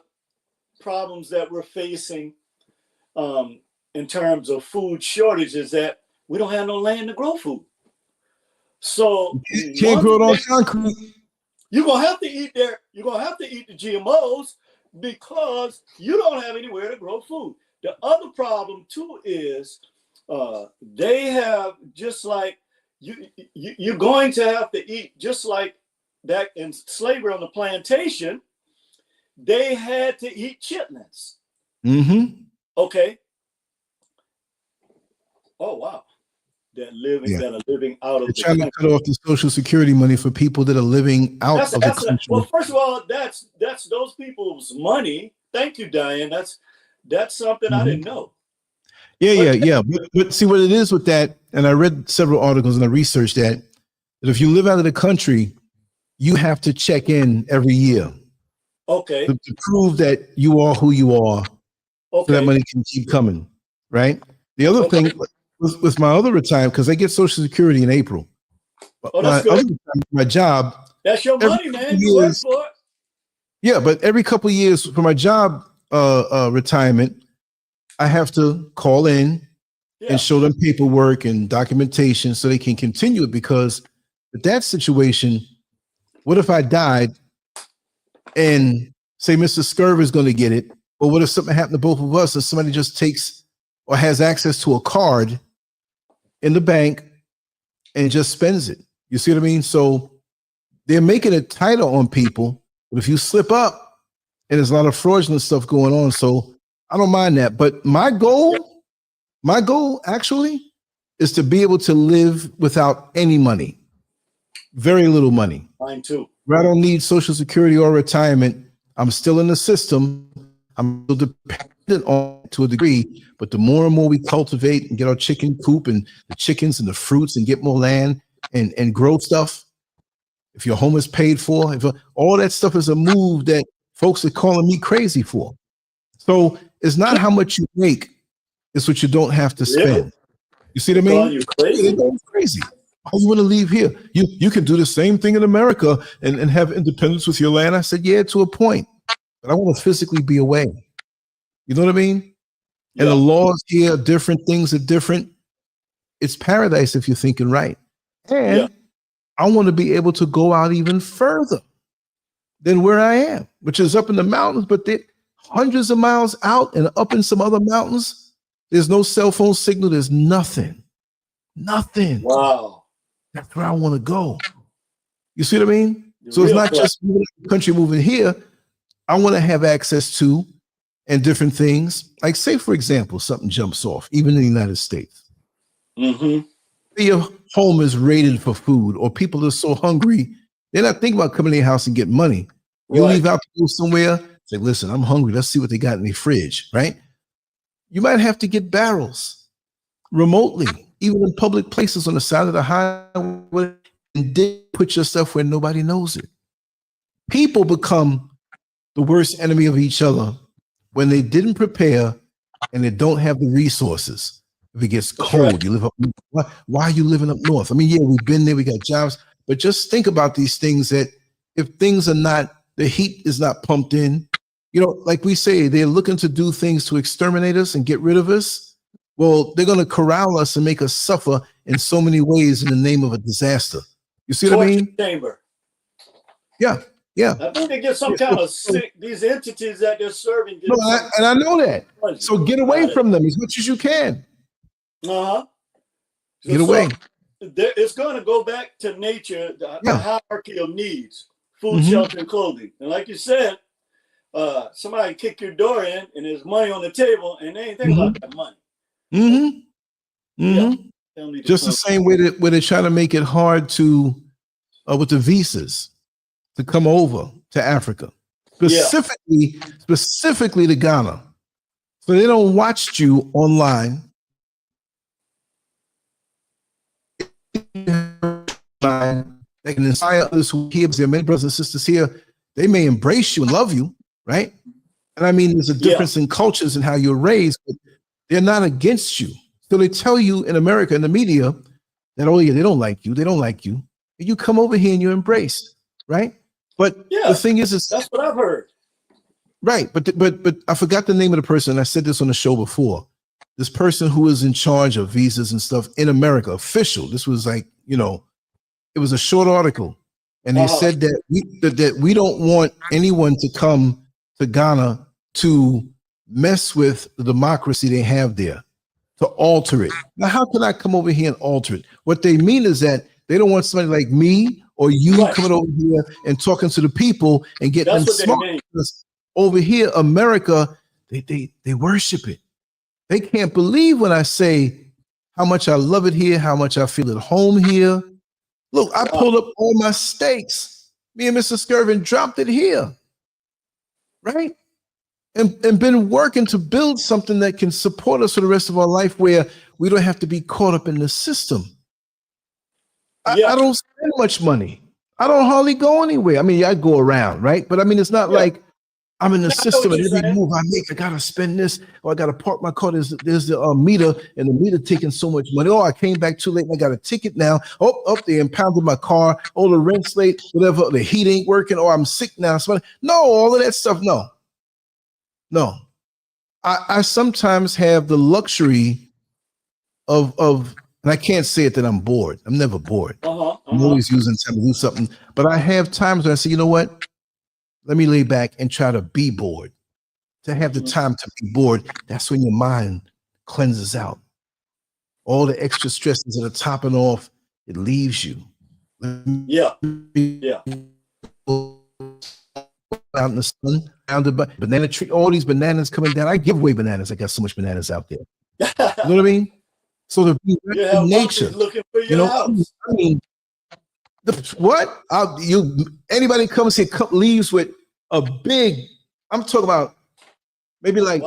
problems that we're facing in terms of food shortages, that we don't have no land to grow food. So you can't grow it on concrete. You're gonna have to eat there. You're gonna have to eat the GMOs because you don't have anywhere to grow food. The other problem too is they have, just like you're going to have to eat, just like back in slavery on the plantation, they had to eat chitlins. Mm-hmm. Okay, Oh wow. That living Yeah. that are living out They're of the trying to country. cut off the Social Security money for people that are living out of the country. Well, first of all, that's those people's money. Thank you, Diane. That's something I didn't know. Yeah. But see what it is with that, and I read several articles and I researched that if you live out of the country, you have to check in every year. Okay. To prove that you are who you are. Okay. So that money can keep coming, right? The other thing with my other retirement, because I get Social Security in April. Oh, that's good. My job. That's your money, man. You work for it. Yeah, but every couple of years for my job retirement, I have to call in and show them paperwork and documentation so they can continue it. Because with that situation, what if I died and say Mr. SCURV is going to get it? But what if something happened to both of us and somebody just takes or has access to a card in the bank and just spends it? You see what I mean? So they're making it tighter on people. But if you slip up, and there's a lot of fraudulent stuff going on, so I don't mind that. But my goal actually is to be able to live without any money, very little money. Mine too. Where I don't need Social Security or retirement. I'm still in the system. I'm still dependent on it to a degree. But the more and more we cultivate and get our chicken coop and the chickens and the fruits and get more land and grow stuff, if your home is paid for, if all that stuff is a move that folks are calling me crazy for. So it's not how much you make, it's what you don't have to spend. You see what I mean? You crazy? They're going crazy. Why you want to leave here? You can do the same thing in America and have independence with your land. I said, yeah, to a point, but I want to physically be away. You know what I mean? And the laws here are different, things are different. It's paradise if you're thinking right. And I want to be able to go out even further than where I am, which is up in the mountains, but they're hundreds of miles out and up in some other mountains. There's no cell phone signal. There's nothing. Wow. That's where I want to go. You see what I mean? So it's not just moving the country, moving here. I want to have access to and different things. Like say, for example, something jumps off, even in the United States. Mm-hmm. Your home is raided for food, or people are so hungry, they're not thinking about coming to your house and getting money. You leave out to go somewhere, say, listen, I'm hungry. Let's see what they got in the fridge, right? You might have to get barrels remotely, even in public places on the side of the highway, and then put your stuff where nobody knows it. People become the worst enemy of each other when they didn't prepare and they don't have the resources. If it gets cold, you live up north. Why are you living up north? I mean, yeah, we've been there, we got jobs, but just think about these things that if things are not, the heat is not pumped in, you know, like we say, they're looking to do things to exterminate us and get rid of us. Well, they're going to corral us and make us suffer in so many ways in the name of a disaster. You see what I mean? Chamber. Yeah. I think they get some kind of sick, these entities that they're serving. No, and I know that. So get away from them as much as you can. Get away. It's going to go back to nature, the hierarchy of needs, food, shelter, and clothing. And like you said, somebody kick your door in and there's money on the table and they ain't thinking about that money. Just the same way that where they try to make it hard to, with the visas, to come over to Africa, specifically to Ghana. So they don't watch you online. They can inspire others who here, there are many brothers and sisters here. They may embrace you and love you, right? And I mean, there's a difference in cultures and how you're raised, but they're not against you. So they tell you in America, in the media, that, oh yeah, they don't like you. And you come over here and you're embraced, right? But the thing is that's what I've heard. Right, but I forgot the name of the person. I said this on the show before. This person who is in charge of visas and stuff in America, official. This was like, you know, it was a short article, and they said that we don't want anyone to come to Ghana to mess with the democracy they have there, to alter it. Now, how can I come over here and alter it? What they mean is that they don't want somebody like me or you coming over here and talking to the people and getting them smart. Over here, America, they worship it. They can't believe when I say how much I love it here, how much I feel at home here. Look, I pulled up all my stakes, me and Mr. SCURV, and dropped it here, right? And been working to build something that can support us for the rest of our life, where we don't have to be caught up in the system. I don't spend much money. I don't hardly go anywhere. I mean, I go around, right? But I mean, it's not like I'm in the system and every move I make, I gotta spend this, or I gotta park my car. There's the meter, and the meter taking so much money. Oh, I came back too late and I got a ticket now. Oh, they impounded my car. Oh, the rent's late, whatever. The heat ain't working. Or I'm sick now. No, all of that stuff. No. I sometimes have the luxury of, and I can't say it that I'm bored. I'm never bored. I'm always using time to do something. But I have times when I say, you know what? Let me lay back and try to be bored. To have the time to be bored, that's when your mind cleanses out. All the extra stresses that are topping off, it leaves you. Yeah. Out in the sun, surrounded by banana tree, all these bananas coming down. I give away bananas. I got so much bananas out there. You know what I mean? So to be in nature, looking for your house. I mean, what? Anybody comes here, leaves with a big, I'm talking about maybe like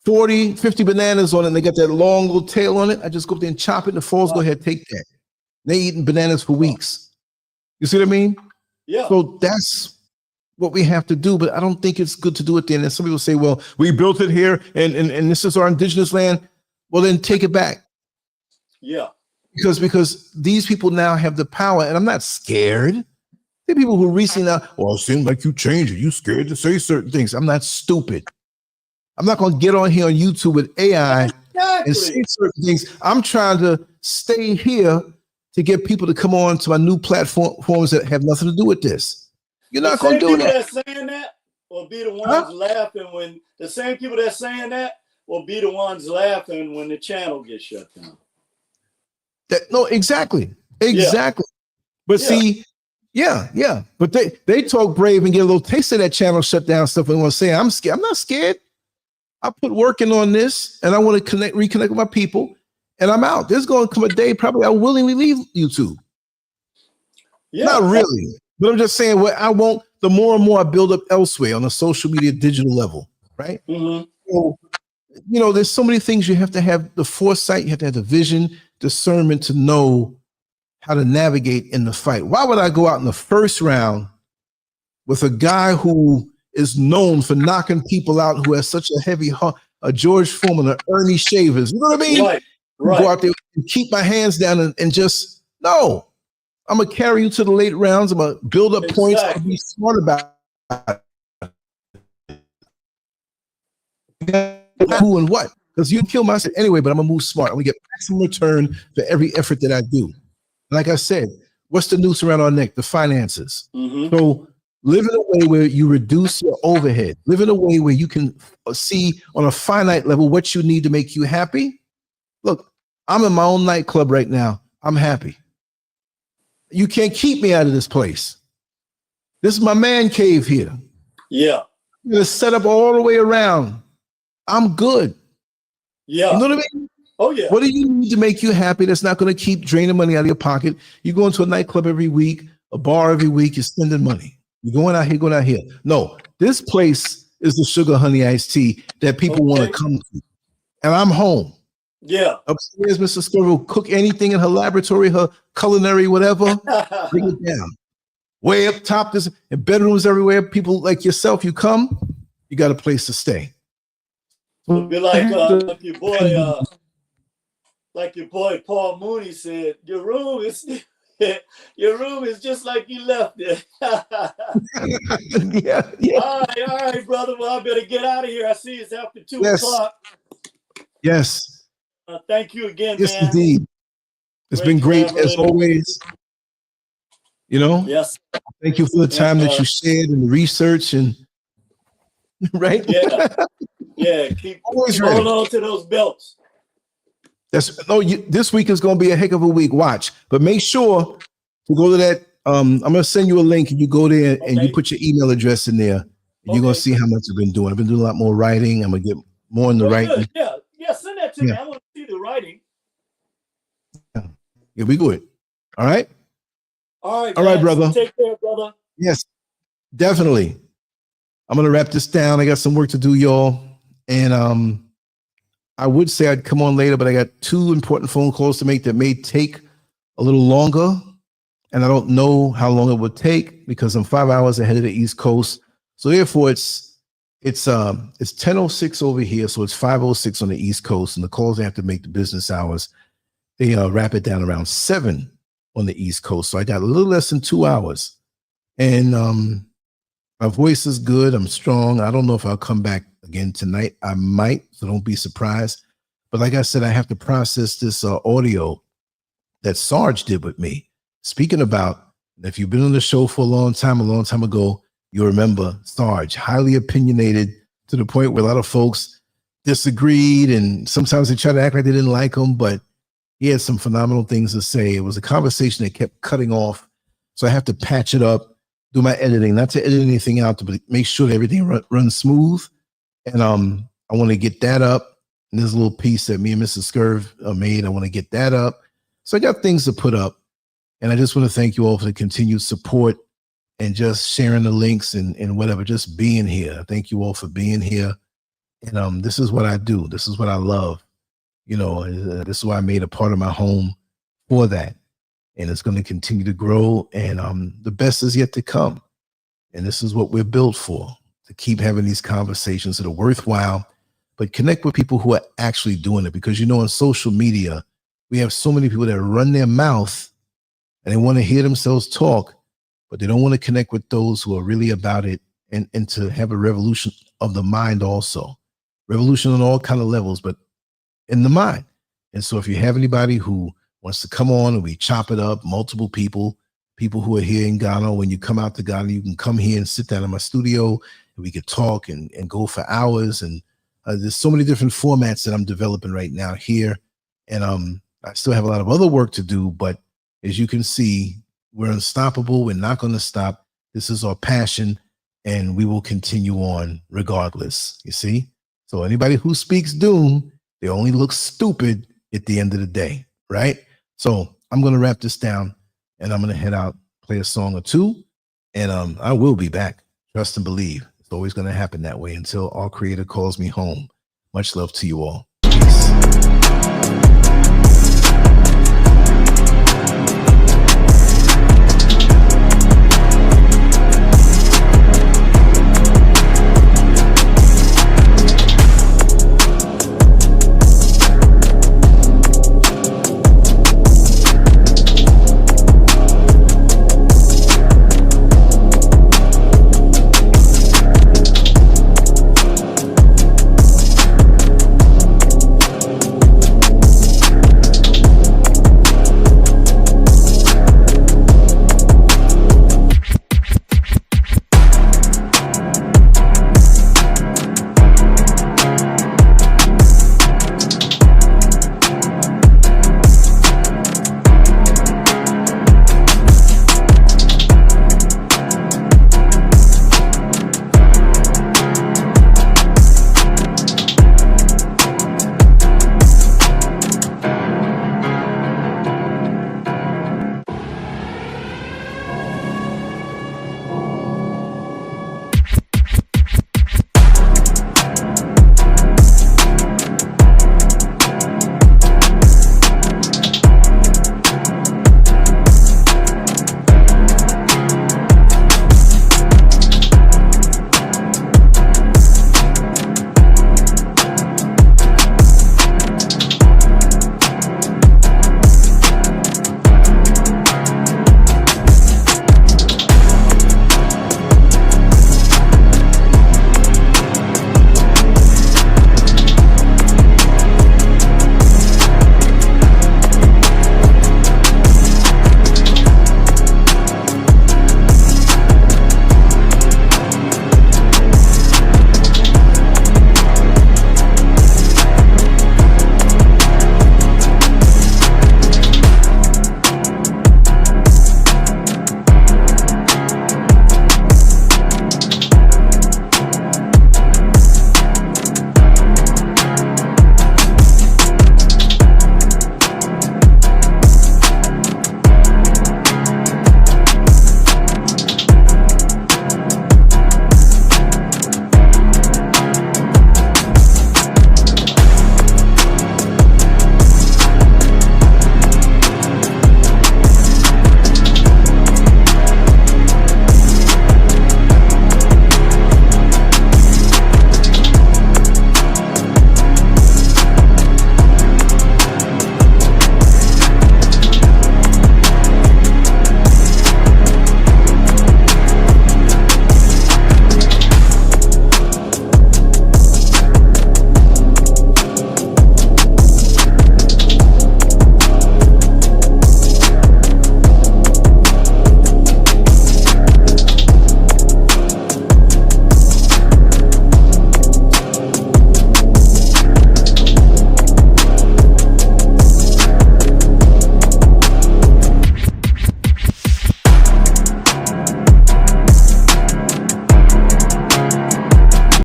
40, 50 bananas on it, and they got that long little tail on it. I just go up there and chop it, and the falls go ahead, take that. They eating bananas for weeks. You see what I mean? Yeah. So that's what we have to do, but I don't think it's good to do it then. And some people say, well, we built it here and this is our indigenous land. Well, then take it back. Yeah. Because these people now have the power, and I'm not scared. There are people who recently now, well, it seems like you changed it. You scared to say certain things. I'm not stupid. I'm not going to get on here on YouTube with AI and say certain things. I'm trying to stay here to get people to come on to my new platforms that have nothing to do with this. You're not going to do that. That saying that will be the ones laughing when the same people that's saying that will be the ones laughing when the channel gets shut down. No, exactly. But see, but they talk brave and get a little taste of that channel shut down stuff and want to say, I'm scared. I'm not scared. I put working on this, and I want to reconnect with my people, and I'm out. There's going to come a day probably I'll willingly leave YouTube. Yeah. Not really, but I'm just saying what I won't. The more and more I build up elsewhere on a social media digital level, right? So, there's so many things you have to have the foresight, you have to have the vision, discernment to know how to navigate in the fight. Why would I go out in the first round with a guy who is known for knocking people out, who has such a heavy heart, a George Foreman, an Ernie Shavers? You know what I mean? Right. Go out there and keep my hands down and just, no. I'm going to carry you to the late rounds. I'm going to build up points. I'll be smart about who and what. Because you can kill myself anyway, but I'm going to move smart. I'm going to get maximum return for every effort that I do. Like I said, what's the noose around our neck? The finances. So live in a way where you reduce your overhead. Live in a way where you can see on a finite level what you need to make you happy. Look, I'm in my own nightclub right now. I'm happy. You can't keep me out of this place. This is my man cave here. Yeah. I'm gonna set up all the way around. I'm good. Yeah. You know what I mean? Oh, yeah. What do you need to make you happy that's not going to keep draining money out of your pocket? You go into a nightclub every week, a bar every week, you're spending money. You're going out here, No, this place is the sugar honey iced tea that people want to come to. And I'm home. Yeah. Upstairs, Mr. SCURV will cook anything in her laboratory, her culinary, whatever. Bring it down. Way up top, there's bedrooms everywhere. People like yourself, you come, you got a place to stay. It'll be like your boy Paul Mooney said, your room is just like you left it. Yeah. All right, brother. Well, I better get out of here. I see it's after 2 o'clock. Yes. Thank you again, man. Yes, indeed. It's been great as always. Yes. Thank you for the time that you shared and the research and right. Yeah. Keep holding on to those belts. This week is going to be a heck of a week. Watch, but make sure to go to that. I'm going to send you a link, and you go there and you put your email address in there. And you're going to see how much I've been doing. I've been doing a lot more writing. I'm going to get more in the writing. Good. Yeah, send that to me. I want to see the writing. Yeah, we good. All right. All right, All right, brother. Take care, brother. Yes, definitely. I'm gonna wrap this down. I got some work to do, y'all. And I would say I'd come on later, but I got 2 important phone calls to make that may take a little longer. And I don't know how long it would take because I'm 5 hours ahead of the East Coast. So therefore it's 10:06 over here. So it's 5:06 on the East Coast. And the calls I have to make the business hours, they wrap it down around 7 on the East Coast. So I got a little less than 2 hours. And my voice is good. I'm strong. I don't know if I'll come back again tonight. I might, so don't be surprised. But like I said, I have to process this audio that Sarge did with me. Speaking about, if you've been on the show for a long time ago, you'll remember Sarge, highly opinionated to the point where a lot of folks disagreed. And sometimes they try to act like they didn't like him, but he had some phenomenal things to say. It was a conversation that kept cutting off. So I have to patch it up, do my editing, not to edit anything out, but make sure that everything runs smooth. And I want to get that up. And there's a little piece that me and Mrs. SCURV made. I want to get that up. So I got things to put up. And I just want to thank you all for the continued support and just sharing the links and whatever, just being here. Thank you all for being here. And this is what I do. This is what I love. You know, this is why I made a part of my home for that. And it's going to continue to grow. And the best is yet to come. And this is what we're built for, to keep having these conversations that are worthwhile, but connect with people who are actually doing it. Because, you know, on social media, we have so many people that run their mouth and they want to hear themselves talk, but they don't want to connect with those who are really about it and to have a revolution of the mind also. Revolution on all kind of levels, but in the mind. And so if you have anybody who wants to come on and we chop it up, multiple people who are here in Ghana, when you come out to Ghana, you can come here and sit down in my studio and we could talk and go for hours. And there's so many different formats that I'm developing right now here. And I still have a lot of other work to do, but as you can see, we're unstoppable. We're not going to stop. This is our passion, and we will continue on regardless. You see? So anybody who speaks doom, they only look stupid at the end of the day, right? So I'm going to wrap this down, and I'm going to head out, play a song or two, and I will be back. Trust and believe. It's always going to happen that way until our Creator calls me home. Much love to you all. Peace.